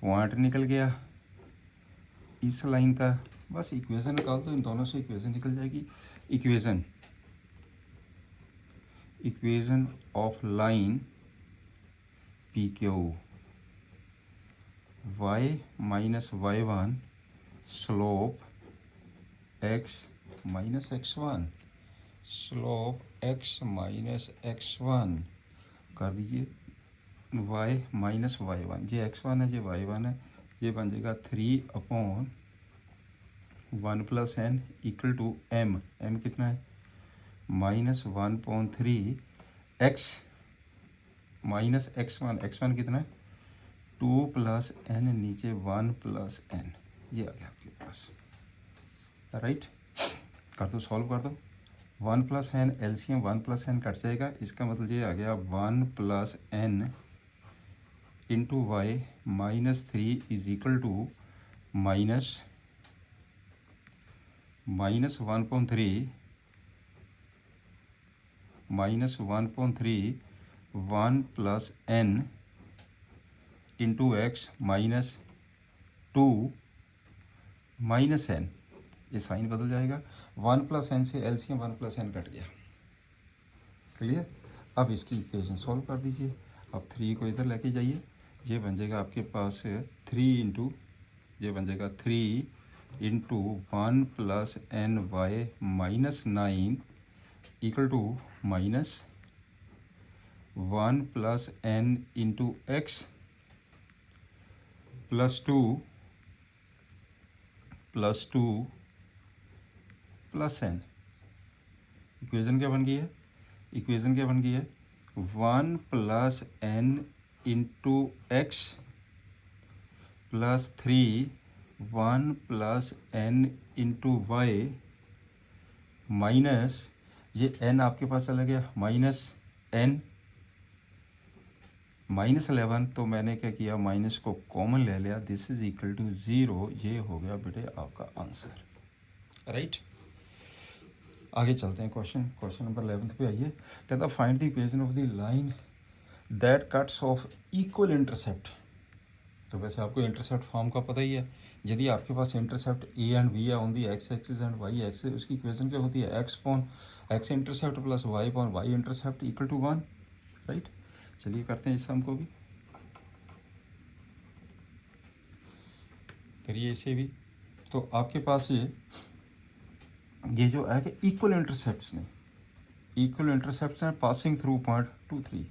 पॉइंट निकल गया, इस लाइन का, बस इक्वेशन निकाल दो, इन दोनों से इक्वेशन निकल जाएगी। Equation of line P Q, y minus y1 slope x minus x1, slope x minus x1 कर दीजिए, y माइनस y1, ये x1 है, ये y1 है, ये बन जाएगा 3 upon 1 + n equal to m कितना है, -1/3 x माइनस x1 कितना है 2 + n, नीचे 1 + n, ये आ गया आपके पास, राइट। कर दो, सॉल्व कर दो, 1 + n एलसीएम 1 + n कट जाएगा, इसका मतलब ये आ गया 1 + n into y -3 is equal to -1/3 1 + n into x minus 2 minus n, ये साइन बदल जाएगा। 1 प्लस एन से एलसीएम 1 प्लस एन कट गया। क्लियर। अब इसकी इक्वेशन सॉल्व कर दीजिए। अब 3 को इधर लेके जाइए, ये बन जाएगा आपके पास 3 इंटू, ये बन जाएगा 3 into 1 plus n y minus 9 equal to minus 1 plus n into x plus 2 plus n. Equation क्या बन गई है? इक्वेशन क्या बन गई है? 1 plus n into x plus 3 1 plus n into y minus, ये एन आपके पास चला गया माइनस एन माइनस 11, तो मैंने क्या किया, माइनस को कॉमन ले लिया, दिस इज इक्वल टू 0। ये हो गया बेटे आपका आंसर, राइट। आगे चलते हैं, क्वेश्चन नंबर 11 पे आइए। कहता find the equation of the line that cuts of equal intercept. तो वैसे आपको इंटरसेप्ट फॉर्म का पता ही है। यदि आपके पास इंटरसेप्ट ए एंड बी है on the x axis and y axis, उसकी इक्वेशन क्या होती है? X upon x intercept plus y upon y intercept equal to 1, right. चलिए करते हैं इस सम को भी, करिए इसे भी। तो आपके पास ये जो है कि इक्वल इंटरसेप्ट्स ने, इक्वल इंटरसेप्ट्स हैं पासिंग थ्रू पॉइंट 2 3।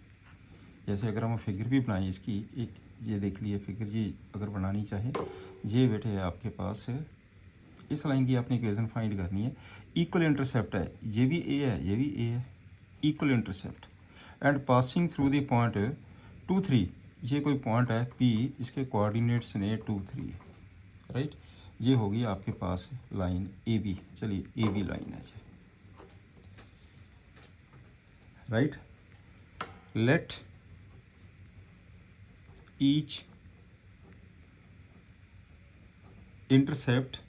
जैसे अगर हम फिगर भी बनाएं इसकी, एक ये देख लिए फिगर, ये अगर बनानी चाहे, ये बेटे है आपके पास इस लाइन की आपने इक्वेशन फाइंड करनी है। इक्वल इंटरसेप्ट है, ये भी ए है, ये भी ए है, equal intercept and passing through the point 2 3। ये कोई पॉइंट है पी, इसके कोऑर्डिनेट्स ने 2 3, राइट। ये होगी आपके पास लाइन ए बी। चलिए ए बी लाइन है जी, right. Let each intercept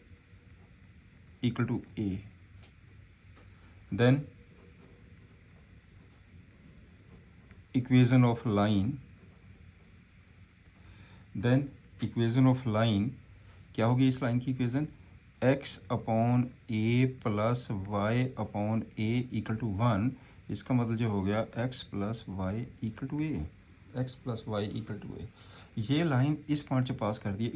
equal to A, then equation of line, क्या होगी इस लाइन की equation? x upon A plus y upon a equal to 1। इसका मतलब जो हो गया x plus y equal to a, x plus y equal to a. ये लाइन इस पॉइंट से पास कर दी,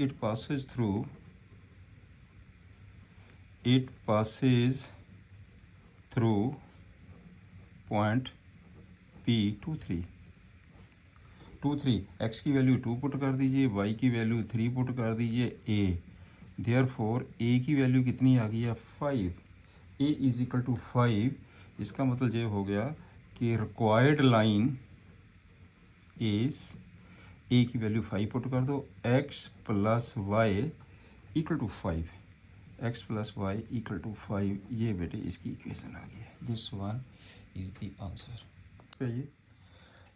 it passes through point P 2 3। X की वैल्यू 2 पुट कर दीजिए, वाई की वैल्यू 3 पुट कर दीजिए, ए देयरफॉर ए की वैल्यू कितनी आ गई है? 5। ए इज इक्वल टू 5। इसका मतलब ये हो गया कि रिक्वायर्ड लाइन इज, ए की वैल्यू 5 पुट कर दो, x plus y equal to 5, x plus y equal to 5। ये बेटे इसकी इक्वेशन आ गई है, this one is the answer. चाहिए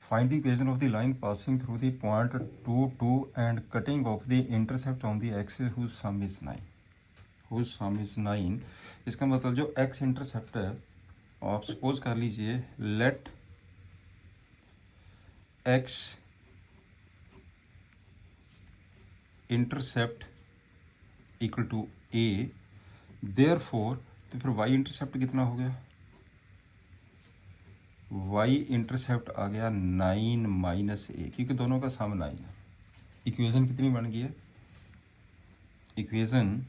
find the equation of the line passing through the point 2 2 and cutting off the intercept on the axis whose sum is 9। इसका मतलब जो एक्स इंटरसेप्ट है, आप सपोज कर लीजिए let x intercept equal to A, therefore तो फिर Y intercept कितना हो गया? वाई इंटरसेप्ट आ गया 9 माइनस ए, क्योंकि दोनों का सम 9 है। इक्वेशन कितनी बन गई है? इक्वेशन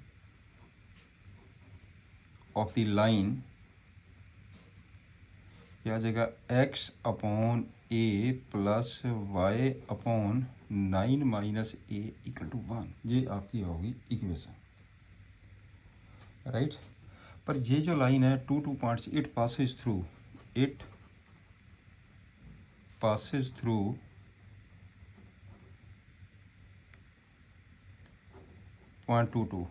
ऑफ द लाइन क्या आ जाएगा? X upon A plus y upon 9 minus A equal to 1। ये आपकी होगी इक्वेशन, राइट। पर ये जो लाइन है 2 2 points, it Passage through point 2 2।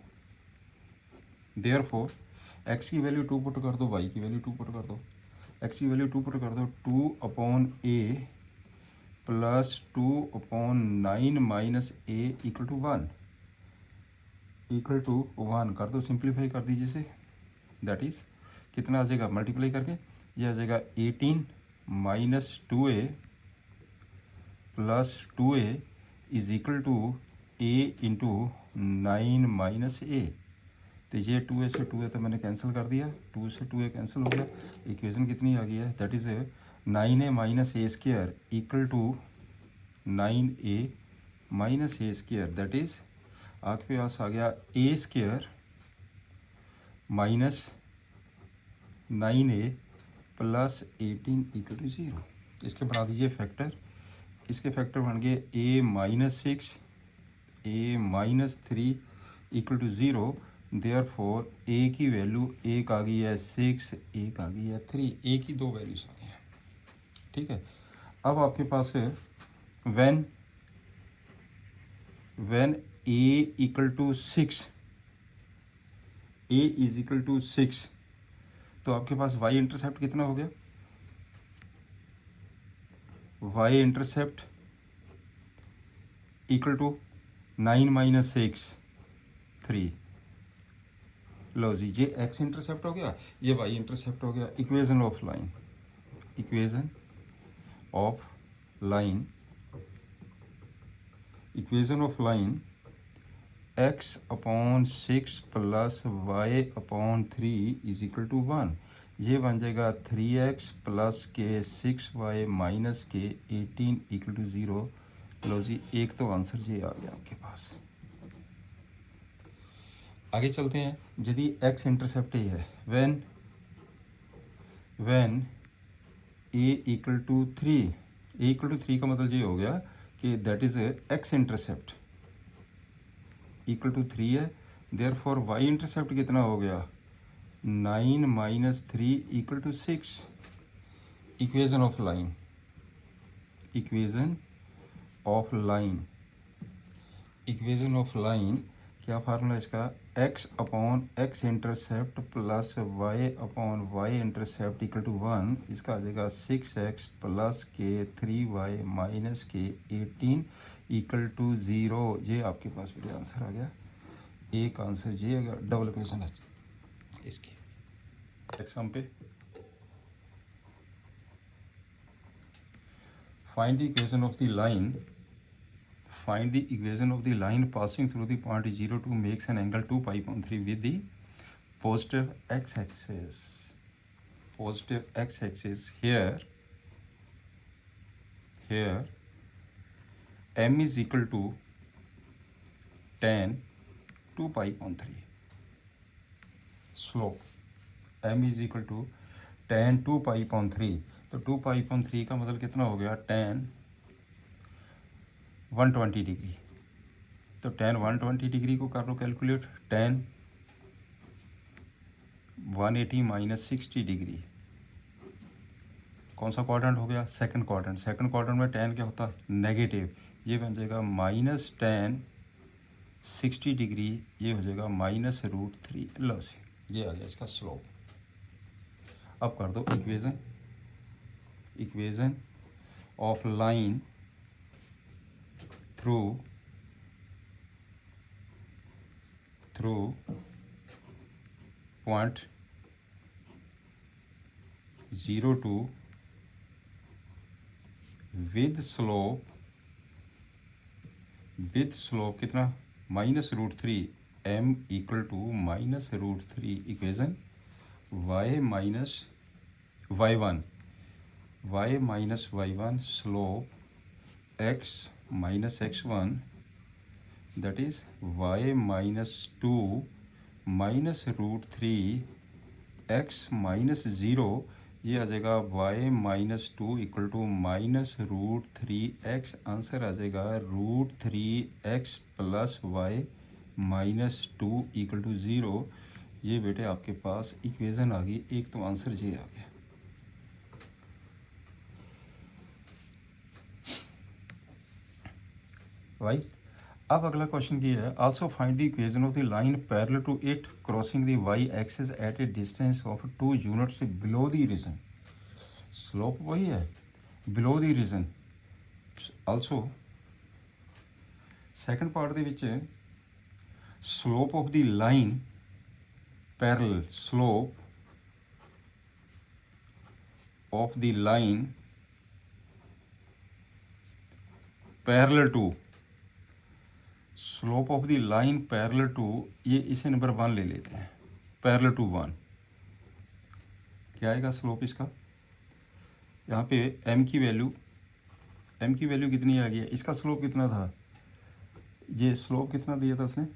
Therefore x की वैल्यू 2 पुट कर दो, वाई की वैल्यू 2 पुट कर दो। एक्स की वैल्यू 2 पुट कर दो, 2 upon A plus 2 upon 9 minus A equal to 1 कर दो, सिंप्लीफाई कर दीजिए इसे। दैट इज़ कितना आ जाएगा? मल्टीप्लाई करके ये आ जाएगा 18 minus 2a plus 2a is equal to a into 9 minus a. तो ये 2a से 2a तो मैंने कैंसिल कर दिया, 2 से 2a कैंसिल हो गया। इक्वेशन कितनी आ गई है, that is 9a minus a square equal to 9a minus a square, that is आपके पास आ गया a square minus 9a plus 18 equal to 0। इसके बना दीजिए फैक्टर, इसके फैक्टर बन गए a minus 6 a minus 3 equal to 0। Therefore a की वैल्यू एक आ गई है 6, एक आ गई है 3, a की दो वैल्यूज आ गई हैं। ठीक है, अब आपके पास when a equal to 6, a is equal to 6, तो आपके पास y इंटरसेप्ट कितना हो गया, y intercept equal to 9 minus 6 3। लो जी, ये x इंटरसेप्ट हो गया, ये y इंटरसेप्ट हो गया। Equation of line, equation of line, equation of line x upon 6 plus y upon 3 is equal to 1। ये बन जाएगा 3x प्लस के 6y माइनस के 18 इक्वल टू 0। लो जी, एक तो आंसर ये आ गया आपके पास। आगे चलते हैं। यदि x इंटरसेप्ट ए है, when a equal to 3, a equal to 3 का मतलब ये हो गया कि that is x intercept equal to 3 है। देयरफॉर y इंटरसेप्ट कितना हो गया, 9 minus 3 equal to 6। Equation of line, equation of line, equation of line क्या फार्मूला इसका, x upon x intercept plus y upon y intercept equal to 1। इसका आ जाएगा 6x plus के 3y minus के 18 equal to 0। ये आपके पास बेटे आंसर आ गया। एक आंसर ये आ गया, डबल इक्वेशन है इसकी। एग्जाम पे find the equation of the line, find the equation of the line passing through the point 0 2 makes an angle 2 pi upon 3 with the positive x-axis, positive x-axis here m is equal to tan 2 pi upon 3, slope m is equal to tan 2 pi upon 3। तो 2 pi upon 3 का मतलब कितना हो गया, tan 120 degree. तो tan 120 degree को कर लो calculate, tan 180 minus 60 degree कौन सा क्वाड्रेंट हो गया, सेकंड क्वाड्रेंट। सेकंड क्वाड्रेंट में tan क्या होता है, नेगेटिव। ये बन जाएगा माइनस tan 60 डिग्री, ये हो जाएगा माइनस √3। लो ये आ गया इसका स्लोप। अब कर दो equation, equation of line through point 0 2 with slope कितना, minus √3, m equal to minus √3। Equation y minus y1 slope x minus x1 that is y minus 2 minus √3 x minus 0। ये आ जाएगा y minus 2 equal to minus √3x। Answer आ जाएगा √3x plus y minus 2 equal to 0। ये बेटे आपके पास equation आ गई। एक तो आंसर ये आ गया। राइट, अब अगला क्वेश्चन ये है, also find the equation of the line parallel to it crossing the y axis at a distance of 2 units below the region. Slope वही है, below the region. Also second part ਦੇ ਵਿੱਚ slope of the line parallel, slope of the line parallel to slope of the line parallel to, ये इसे number 1 ले लेते हैं, parallel to 1, क्या आएगा स्लोप इसका? यहाँ पे m की वैल्यू कितनी आ गई है? इसका स्लोप कितना था? ये स्लोप कितना दिया था उसने?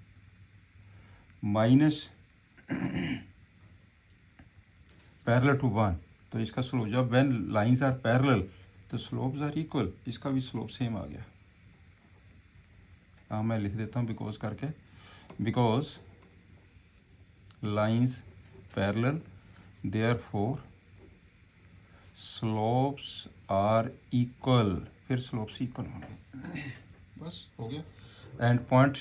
माइनस पैरेलल टू 1, तो इसका स्लोप, जब व्हेन लाइंस आर पैरेलल तो स्लोप्स आर इक्वल, इसका भी स्लोप सेम आ गया। हाँ मैं लिख देता हूँ बिकॉज करके, because lines parallel therefore slopes are equal, फिर स्लोप्स इक्वल होंगे, बस हो गया। एंड पॉइंट,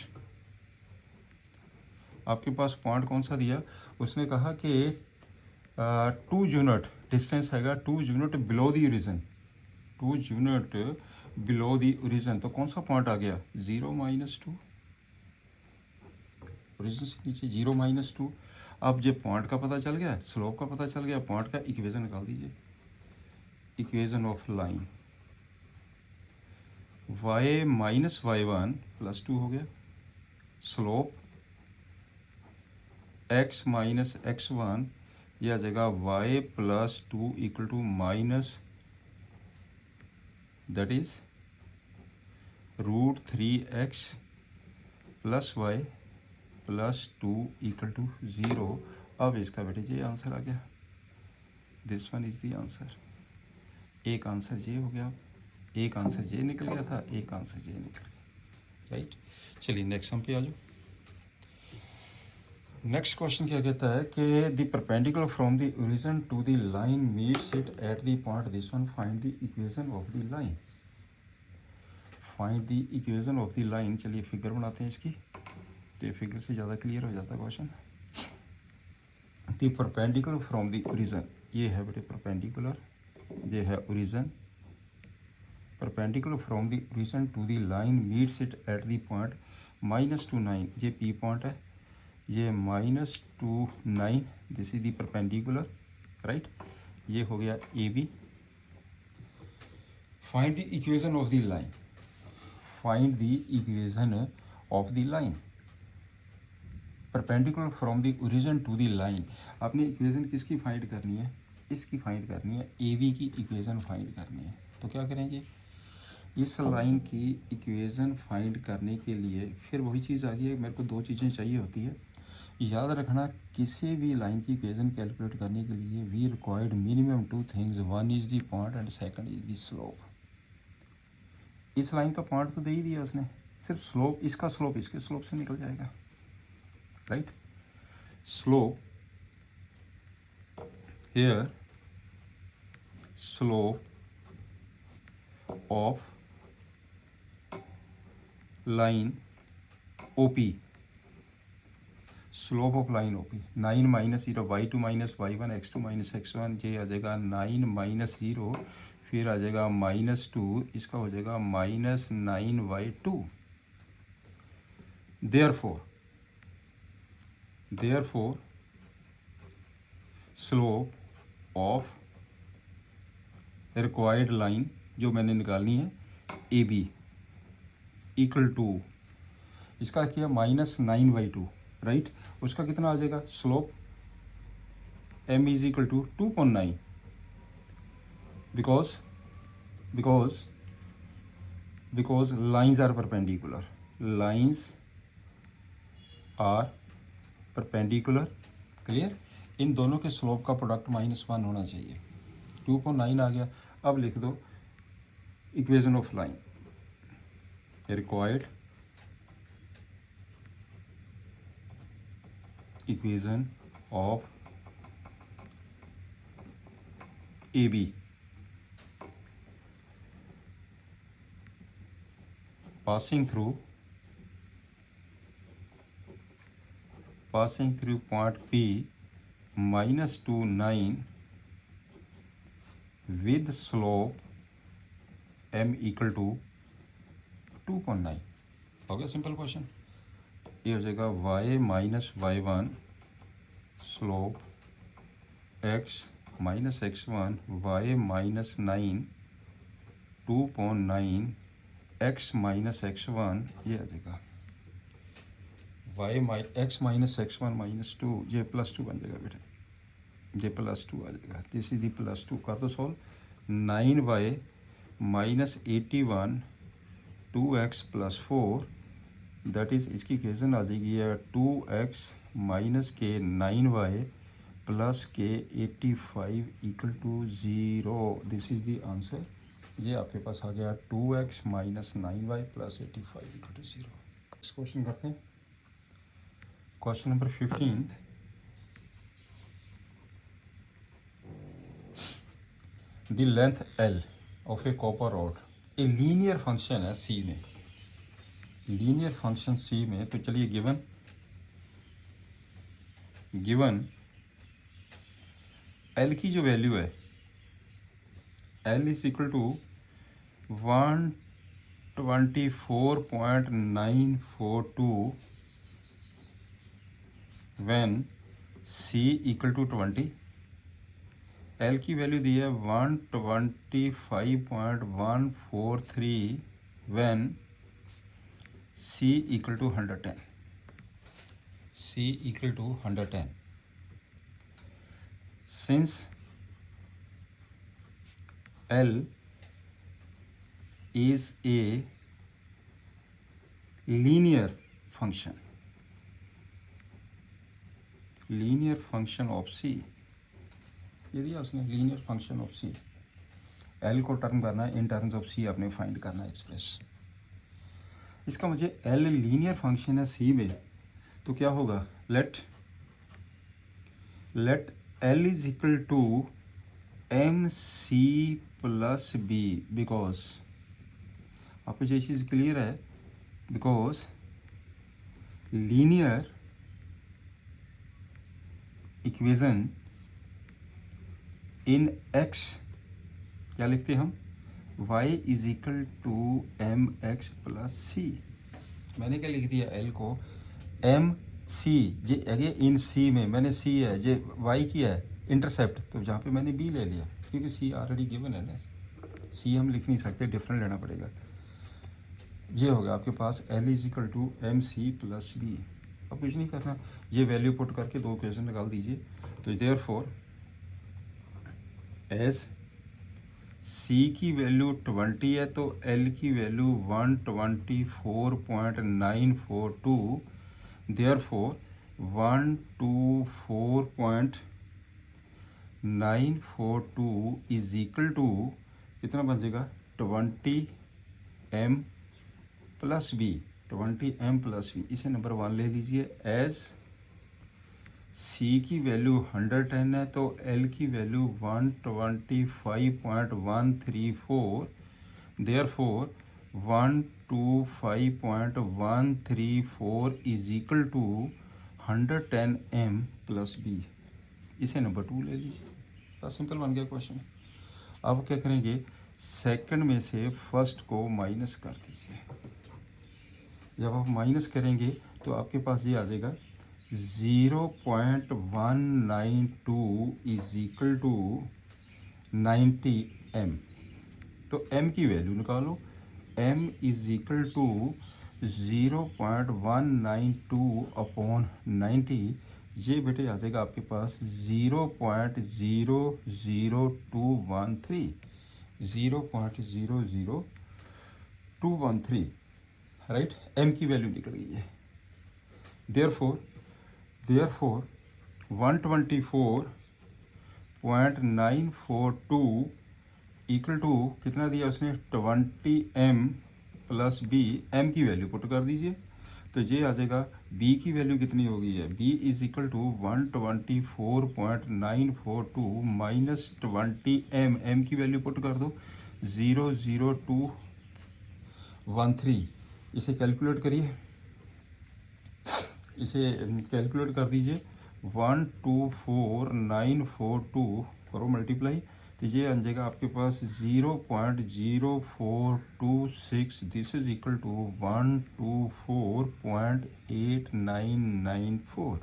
आपके पास पॉइंट कौन सा दिया? उसने कहा कि 2 यूनिट डिस्टेंस हैगा, 2 unit below the origin, 2 unit below the origin, तो कौन सा पॉइंट आ गया? 0 - 2, ओरिजिन से नीचे 0 - 2। अब जब पॉइंट का पता चल गया, स्लोप का पता चल गया, पॉइंट का इक्वेशन निकाल दीजिए, equation of line y - y1 + 2 हो गया, स्लोप x - x1, यह आ जाएगा y + 2 = minus, that is √3x + y + 2 = 0। अब इसका बेटे ये आंसर आ गया, this one is the answer. एक आंसर ये हो गया, एक आंसर ये निकल गया था, एक आंसर ये निकल गया, राइट। चलिए नेक्स्ट सम पे आ जाओ। नेक्स्ट क्वेश्चन क्या कहता है कि the perpendicular from the origin to the line meets it at the point this one, find the equation of the line, find the equation of the line. चलिए figure बनाते हैं इसकी, तो ये फिगर से ज़्यादा क्लियर हो जाता है question. The perpendicular from the origin, ये है बेटे परपेंडिकुलर, ये है origin, perpendicular from the origin to the line meets it at the point -2 9, ये पी पॉइंट है, ये -2 9, this is the perpendicular, right. ये हो गया A B. Find the equation of the line, find the equation of the line perpendicular from the origin to the line. आपने equation किसकी find करनी है? इसकी फाइंड करनी है, ए बी की इक्वेशन फाइंड करनी है। तो क्या करेंगे, इस लाइन की इक्वेशन फाइंड करने के लिए फिर वही चीज़ आ गई है, मेरे को 2 चीज़ें चाहिए होती है। याद रखना, किसी भी लाइन की इक्वेशन कैलकुलेट करने के लिए we required minimum 2 things, one is the point and second is the slope. इस लाइन का पॉइंट तो दे ही दिया उसने, सिर्फ स्लोप, इसका स्लोप इसके स्लोप से निकल जाएगा, right. Slope here, slope of line OP, slope of line OP 9 - 0, y2 - y1, x2 - x1, ये आ जाएगा 9 - 0, फिर आ जाएगा -2, इसका हो जाएगा -9y2। Therefore slope of required line जो मैंने निकालनी है AB = टू, इसका किया -9/2, राइट। उसका कितना आ जाएगा slope, m = 2.9, because lines are perpendicular, lines are perpendicular, clear. इन दोनों के स्लोप का प्रोडक्ट -1 होना चाहिए, 2.9 आ गया। अब लिख दो equation of line, required equation of AB passing through point P -2 9 with slope m = 2.9। हो गया सिंपल क्वेश्चन। ये हो जाएगा y - y1 slope x - x1 y -9 2.9 x - x1, ये आ जाएगा y x minus x one minus two, ये +2 बन जाएगा बेटा, ये +2 आ जाएगा। दिस इज दी +2 कर दो solve. 9y minus 81 2x + 4 that is इसकी इक्वेशन आ जाएगी 2x माइनस के 9y प्लस के 85 equal to 0। This is the answer. ये आपके पास आ गया 2x minus 9y plus 85 equal to 0। इस क्वेश्चन करते हैं। Question number 15। The length L of A copper rod, a linear function है C में, लीनियर फंक्शन C में। तो चलिए गिवन L की जो वैल्यू है, L is equal to 124.942 when C equal to 20। L की वैल्यू दी है 125.143 when C equal to 110। C equal to 110। Since L is a linear function of C, ये दिया उसने linear function of C। L को term करना है in terms of C, आपने फाइंड करना है एक्सप्रेस। इसका मुझे L लीनियर फंक्शन है C में, तो क्या होगा, let L is equal to MC plus B, because आपको ये चीज़ क्लियर है, because linear equation in x क्या लिखते हैं हम, y is equal to mx plus c। मैंने क्या लिख दिया, L को MC, जे अगे इन C में मैंने C है, जे y की है इंटरसेप्ट, तो जहाँ पे मैंने B ले लिया, क्योंकि C ऑलरेडी गिवन है ना, C हम लिख नहीं सकते, डिफरेंट लेना पड़ेगा। ये होगा आपके पास L is equal to MC plus B। अब कुछ नहीं करना, ये वैल्यू पुट करके दो इक्वेशन निकाल दीजिए। तो देयरफॉर एज C की वैल्यू 20 है, तो L की value 124.942, therefore 124.942 is equal to कितना बन जाएगा, 20m plus B, 20m plus B। इसे नंबर 1 ले लीजिए। एज C की वैल्यू 110 है, तो L की value 125.134, therefore 125.134 is equal to 110m plus B। इसे नंबर 2 ले लीजिए। बस सिंपल बन गया क्वेश्चन। अब क्या करेंगे, सेकंड में से फर्स्ट को माइनस कर दीजिए। जब आप माइनस करेंगे तो आपके पास ये आ जाएगा 0.192 इज इक्वल टू 90m। तो m की वैल्यू निकालो, m is equal to 0.192 upon 90। ये बेटे आ जाएगा आपके पास 0.00213, 0.00213, राइट। m की वैल्यू निकल गई है। देयरफॉर 124.942 इक्वल टू कितना दिया उसने, 20m प्लस B। m की वैल्यू पुट कर दीजिए, तो ये आ जाएगा B की वैल्यू कितनी हो गई है, B is equal to 124.942 minus 20m, m की वैल्यू पुट कर दो 00213। इसे कैलकुलेट करिए, इसे कैलकुलेट कर दीजिए। 124.942 करो मल्टीप्लाई, तो ये आ जाएगा आपके पास 0.0426। This is equal to 124.8994।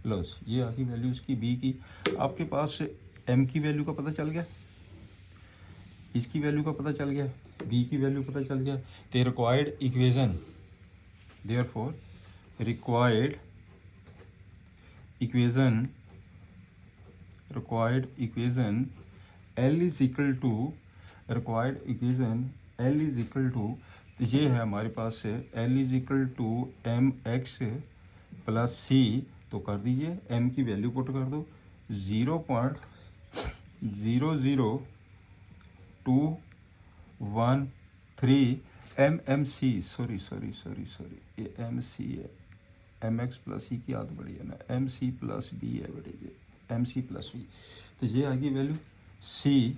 लो ये आ गई वैल्यू इसकी B की। आपके पास M की वैल्यू का पता चल गया, इसकी वैल्यू का पता चल गया, B की वैल्यू पता चल गया। तो required equation therefore required equation L is equal to required equation L is equal to, तो ये है हमारे पास है L is equal to mx plus c. तो कर दीजिए, m की वैल्यू पुट कर दो 0.00213 MMC, सॉरी ये MC है, mx प्लस सी की आदत बड़ी है ना, MC प्लस बी है बेटे जी, MC प्लस बी। तो ये आ गई वैल्यू C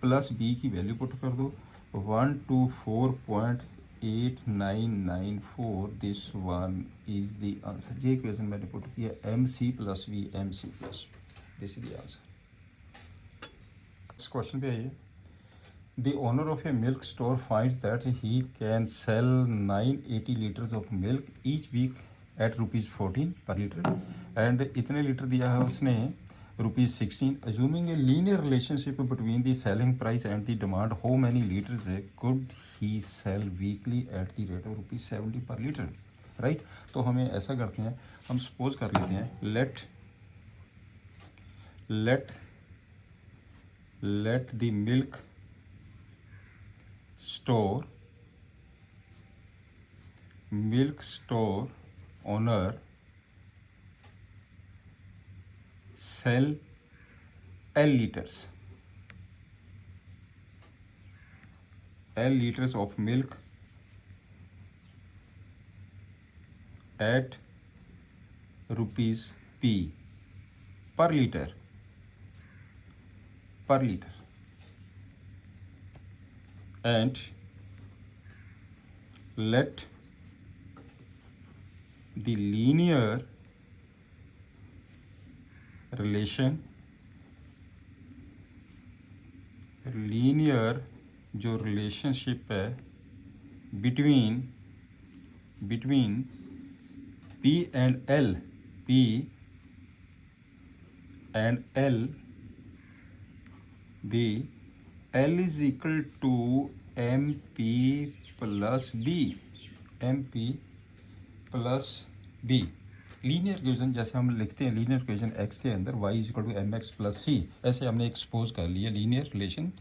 प्लस बी की वैल्यू पुट कर दो 124.8994, this one is the answer. ये इक्वेशन मैंने पुट किया MC plus B, MC plus B, this is the answer. इस क्वेश्चन पे आइए। The owner of a milk store finds that he can sell 980 liters of milk each week at ₹14 per liter, and इतने litre दिया है उसने ₹16। Assuming a linear relationship between the selling price and the demand, how many liters could he sell weekly at the rate of ₹70 per liter? Right, तो हमें ऐसा करते हैं, हम सपोज कर लेते हैं let the milk store owner sell L liters of milk at ₹P per liter, and let the linear जो रिलेशनशिप है between P and L be L is equal to MP plus B। Linear equation जैसे हम लिखते हैं, linear equation x के अंदर y is equal to mx plus c, ऐसे हमने एक्सपोज कर लिया लीनियर रिलेशन।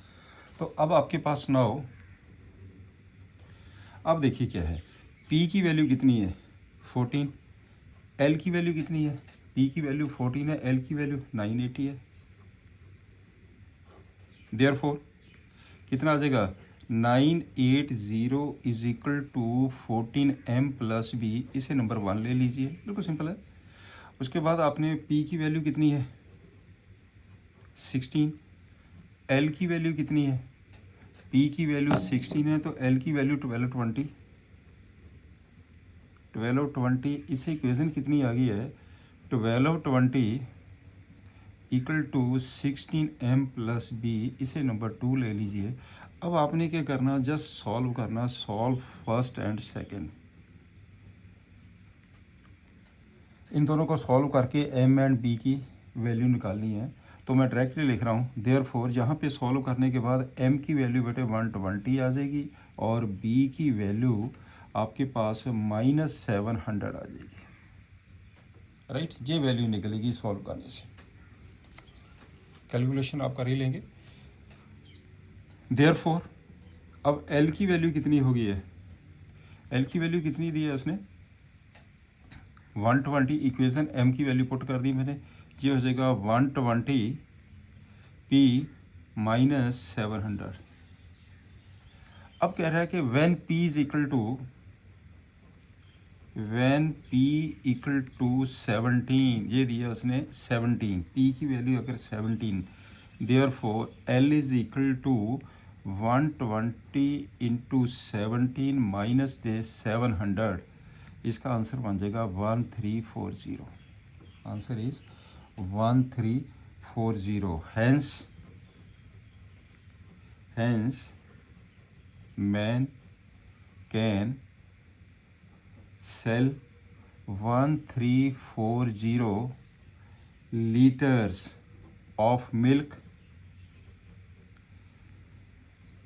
तो अब आपके पास नाउ, अब देखिए क्या है, p की वैल्यू कितनी है 14, l की वैल्यू कितनी है, p की वैल्यू 14 है, l की वैल्यू 980 है। देयरफॉर कितना आ जाएगा 980 is equal to 14m plus B, इसे नंबर 1 ले लीजिए, बिल्कुल सिंपल है। उसके बाद आपने p की वैल्यू कितनी है 16, l की वैल्यू कितनी है, p की वैल्यू 16 है तो l की वैल्यू 1220, इससे इक्वेशन कितनी आ गई है 1220 equal to 16m plus B, इसे नंबर 2 ले लीजिए। अब आपने क्या करना, जस्ट सॉल्व करना, सॉल्व फर्स्ट एंड सेकंड, इन दोनों को सॉल्व करके m एंड b की वैल्यू निकालनी है। तो मैं डायरेक्टली लिख रहा हूँ, देयरफॉर यहाँ पे सॉल्व करने के बाद m की वैल्यू बेटे 120 आ जाएगी और b की वैल्यू आपके पास -700 आ जाएगी। राइट, ये वैल्यू निकलेगी सॉल्व करने से, कैलकुलेशन आप कर ही लेंगे। देयरफॉर अब L की वैल्यू कितनी हो गई है, L की वैल्यू कितनी दी है उसने 120, इक्वेशन M की वैल्यू पुट कर दी मैंने, ये हो जाएगा 120 P माइनस 700। अब कह रहा है कि when P इक्वल टू 17, ये दिया उसने 17, P की वैल्यू अगर 17, therefore L is equal to 120 into 17 minus दे 700, इसका आंसर बन जाएगा 1340। Answer is 1340। Hence man can sell 1340 liters of milk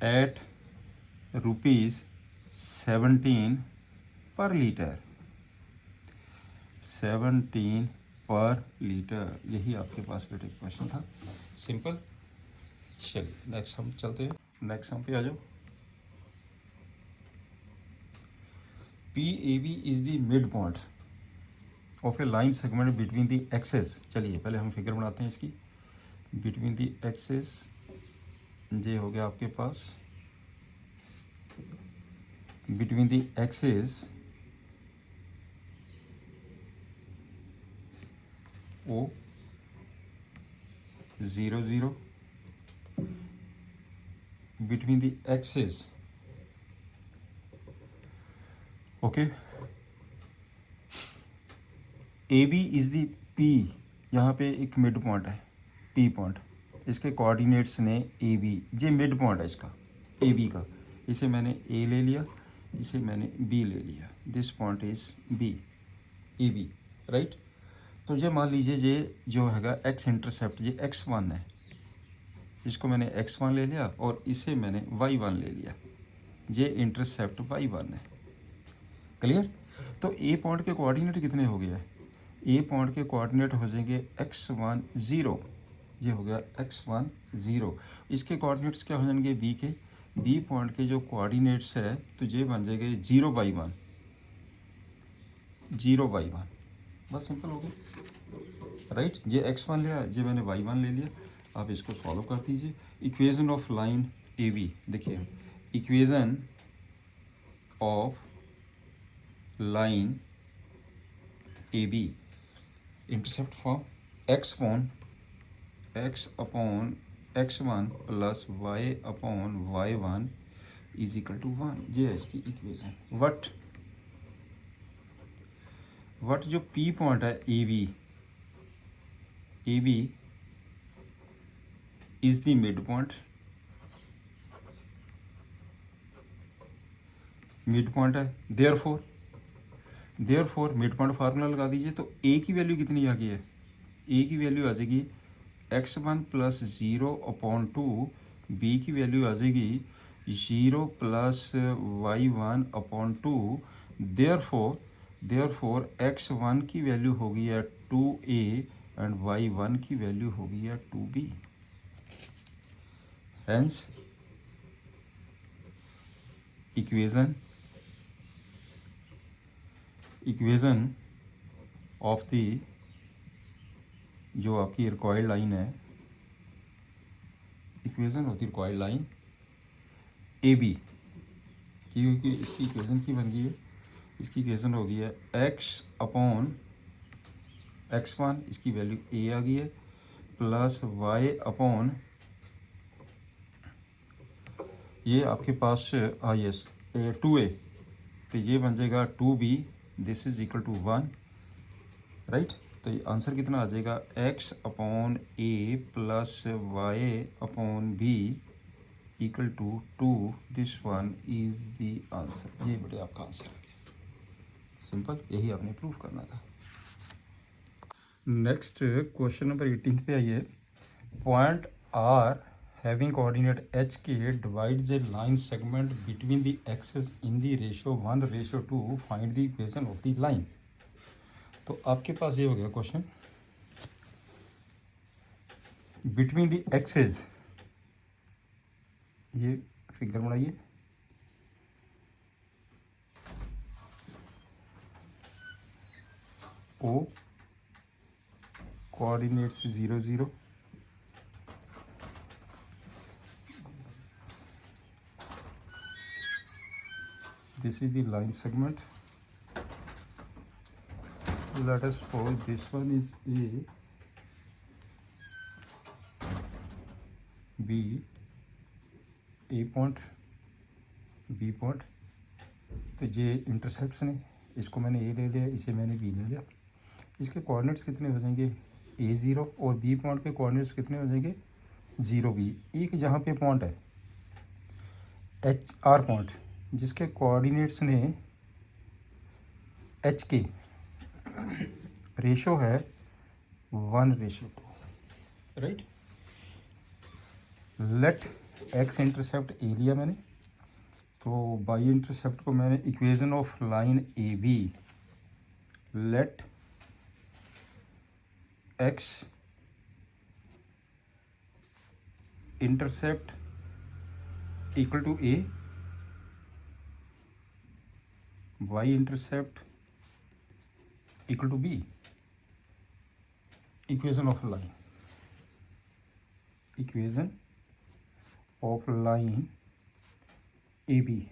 at ₹17 17 पर लीटर, 17 पर लीटर, यही आपके पास बेटे क्वेश्चन था। सिंपल। चलिए नेक्स्ट हम चलते हैं, नेक्स्ट हम पे आ जाओ। P A B is the mid point of a line segment between the axes. चलिए पहले हम फिगर बनाते हैं इसकी। बिटवीन द एक्सेस, ये हो गया आपके पास between the axes O 0 0 between the axes, okay, AB is the P, यहाँ पे एक मिड पॉइंट है P पॉइंट, इसके कोऑर्डिनेट्स ने AB, ये मिड पॉइंट है इसका AB का, इसे मैंने A ले लिया, इसे मैंने B ले लिया, this point is B AB, right. तो ये मान लीजिए ये जो हैगा एक्स इंटरसेप्ट, ये x1 है, इसको मैंने x1 ले लिया और इसे मैंने y1 ले लिया, ये इंटरसेप्ट y1 है। क्लियर। तो ए पॉइंट के कोऑर्डिनेट कितने हो गए? ए पॉइंट के कोऑर्डिनेट हो जाएंगे x1 0, ये हो गया x1 0। इसके कोऑर्डिनेट्स क्या हो जाएंगे? बी के, बी पॉइंट के जो कोऑर्डिनेट्स है तो ये बन जाएंगे 0/1, 0/1, बस सिंपल हो गया, राइट। ये x1 लिया, ये मैंने y1 ले लिया। आप इसको सॉल्व कर दीजिए। Equation of line A B, देखिए equation of line A B, intercept form x upon x1 plus y upon y1 is equal to 1, ये है इसकी इक्वेशन। वट जो P पॉइंट है A B is the mid point, mid point है, therefore mid point formula लगा दीजिए। तो ए की वैल्यू कितनी आ गई है? ए की वैल्यू आ जाएगी x1 प्लस 0/2, बी की वैल्यू आ जाएगी 0 प्लस y1/2। देयरफॉर x1 की वैल्यू हो गई है 2a एंड y1 की वैल्यू हो गई है 2b। Hence equation of the जो आपकी रिक्वायर्ड लाइन है, equation of the required line A B, क्योंकि इसकी इक्वेशन की बन गई है, इसकी इक्वेशन हो गई है x अपॉन x1, इसकी वैल्यू a आ गई है, प्लस y अपॉन ये आपके पास yes 2a, तो ये बन जाएगा 2b, this is equal to 1, right. तो ये आंसर कितना आ जाएगा? x upon a plus y upon b equal to 2, this one is the answer. ये बेटे आपका आंसर है, सिंपल, यही आपने प्रूव करना था। नेक्स्ट क्वेश्चन नंबर 18 पे आइए। Point R having coordinate H K divides a line segment between the axes in the ratio 1:2, find the equation of the line. तो आपके पास ये हो गया क्वेश्चन, बिटवीन द एक्सेस, ये फिगर बनाइए, O coordinates 0 0, this is the line segment. Let us suppose this one is A, B, A point, B point। तो ये इंटरसेप्ट्स ने, इसको मैंने A ले लिया, इसे मैंने B ले लिया। इसके कोऑर्डिनेट्स कितने हो जाएंगे? A0, और B पॉइंट के कोऑर्डिनेट्स कितने हो जाएंगे? 0B। एक जहाँ पे पॉइंट है HR पॉइंट, जिसके कोऑर्डिनेट्स ने H के रेशो है 1:2, right. Let x intercept A लिया मैंने, तो बाई इंटरसेप्ट को मैंने equation of line A B let x intercept equal to A, y intercept equal to B, equation of line, equation of line A B,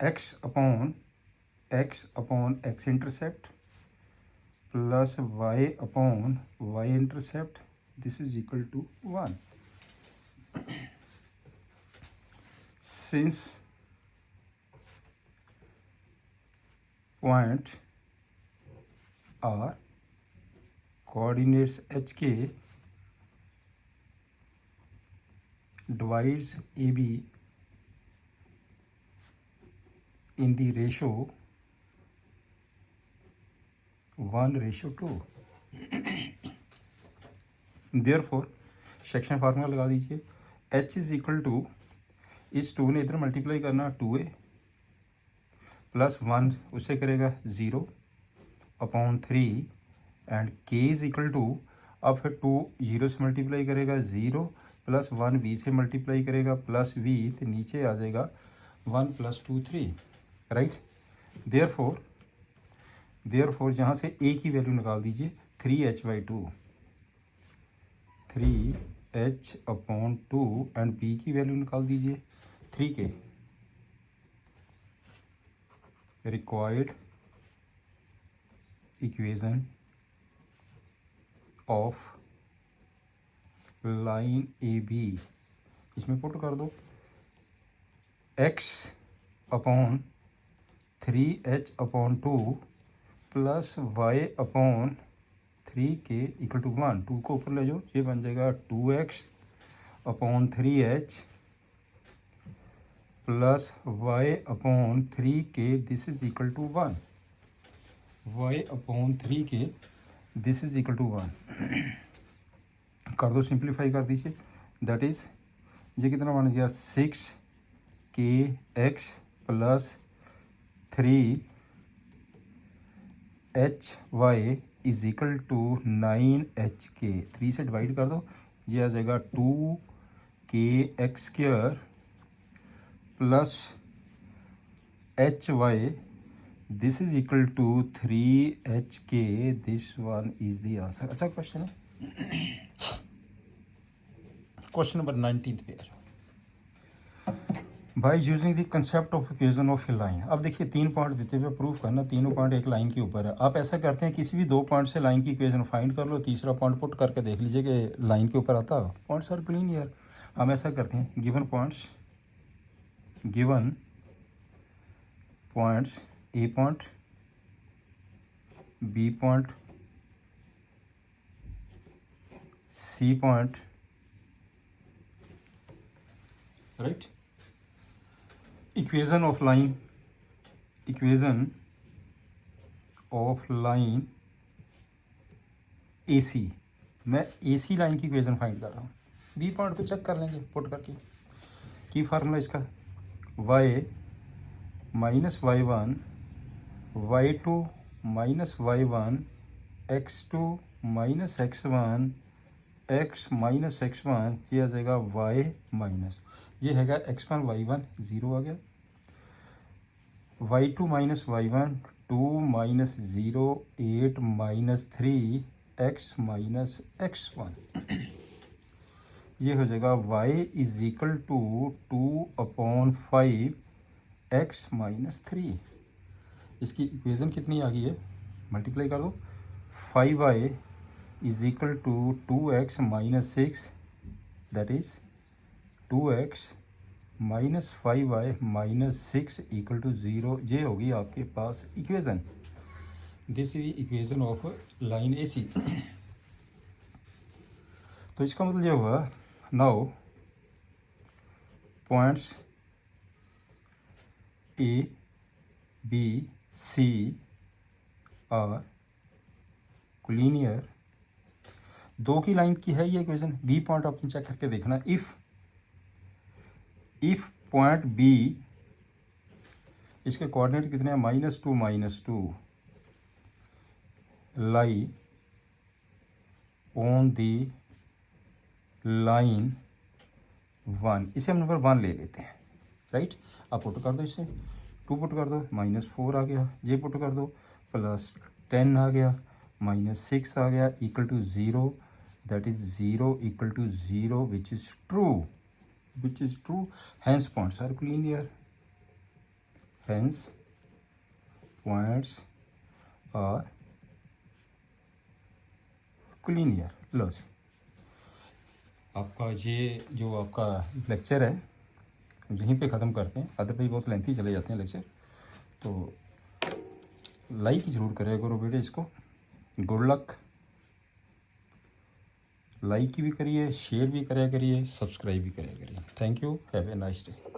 x upon x intercept plus y upon y intercept, this is equal to 1. Since point are coordinates HK divides AB in the ratio 1:2. Therefore section formula लगा दीजिए, H is equal to, इस 2 ने इधर multiply करना 2a plus 1 उससे करेगा 0 upon 3 and k is equal to, अब फिर 2 0 से मल्टीप्लाई करेगा 0 प्लस 1 v से मल्टीप्लाई करेगा प्लस v, तो नीचे आ जाएगा 1 + 2 3, राइट. देयरफॉर जहाँ से a की वैल्यू निकाल दीजिए 3h/2, 3h/2 एंड b की वैल्यू निकाल दीजिए 3k. Required equation of line A B, इसमें पुट कर दो x upon 3h/2 plus y upon 3k equal to 1. 2 को ऊपर ले जाओ, ये बन जाएगा 2x upon 3h plus y upon 3k, this is equal to 1. y upon 3k this is equal to 1. कर दो, सिंप्लीफाई कर दीजिए, दैट इज ये कितना बन गया 6kx plus 3hy is equal to 9hk. 3 से डिवाइड कर दो, ये आ जाएगा 2kx² plus hy, this is equal to 3hk. This one is the answer. अच्छा क्वेश्चन है, क्वेश्चन नंबर 19 पे आ जाओ. By using the concept of equation of a line. अब देखिए 3 पॉइंट देते हुए प्रूफ करना, तीनों पॉइंट एक लाइन के ऊपर है. आप ऐसा करते हैं, किसी भी 2 पॉइंट से लाइन की इक्वेशन फाइंड कर लो, तीसरा पॉइंट पुट करके देख लीजिए कि लाइन के ऊपर आता है. Points are linear. हम ऐसा करते हैं, given points A point, B point, C point, right. Equation of line AC, मैं AC लाइन की इक्वेशन फाइंड कर रहा हूँ. बी पॉइंट को चेक कर लेंगे पुट करके. की फार्मूला इसका y minus y1, y2 minus y1, x2 minus x1, x minus x1, ये आ जाएगा y माइनस, ये हैगा x1 y1 0 आ गया, y2 minus y1 2 minus 0 8 minus 3 x minus x1, ये हो जाएगा y is equal to 2/5 x minus 3. इसकी इक्वेशन कितनी आ गई है, मल्टीप्लाई कर दो. 5y is equal to 2x minus 6, that is 2x minus 5y minus 6 equal to 0. ये होगी आपके पास equation. This is equation of line AC. तो इसका मतलब ये हुआ, now points A, B, C are collinear. 2 की लाइन की है ये इक्वेशन. बी पॉइंट आपने चेक करके देखना, इफ पॉइंट बी, इसके कोऑर्डिनेट कितने हैं, -2 लाई ऑन दी लाइन 1, इसे हम नंबर 1 ले लेते हैं, राइट। आप पुट कर दो, इसे 2 पुट कर दो, -4 आ गया, ये पुट कर दो, +10 आ गया, -6 आ गया, equal to 0, that is 0 equal to 0 which is true, hence points are linear, hence points are linear. लो जी, आपका ये जो आपका लेक्चर है यहीं पे ख़त्म करते हैं, अदरवाइज बहुत लेंथी चले जाते हैं लेक्चर। तो लाइक ज़रूर करें करो बेटे इसको, गुड लक। लाइक भी करिए, शेयर भी करिए, सब्सक्राइब भी करिए। Thank you, have a nice day.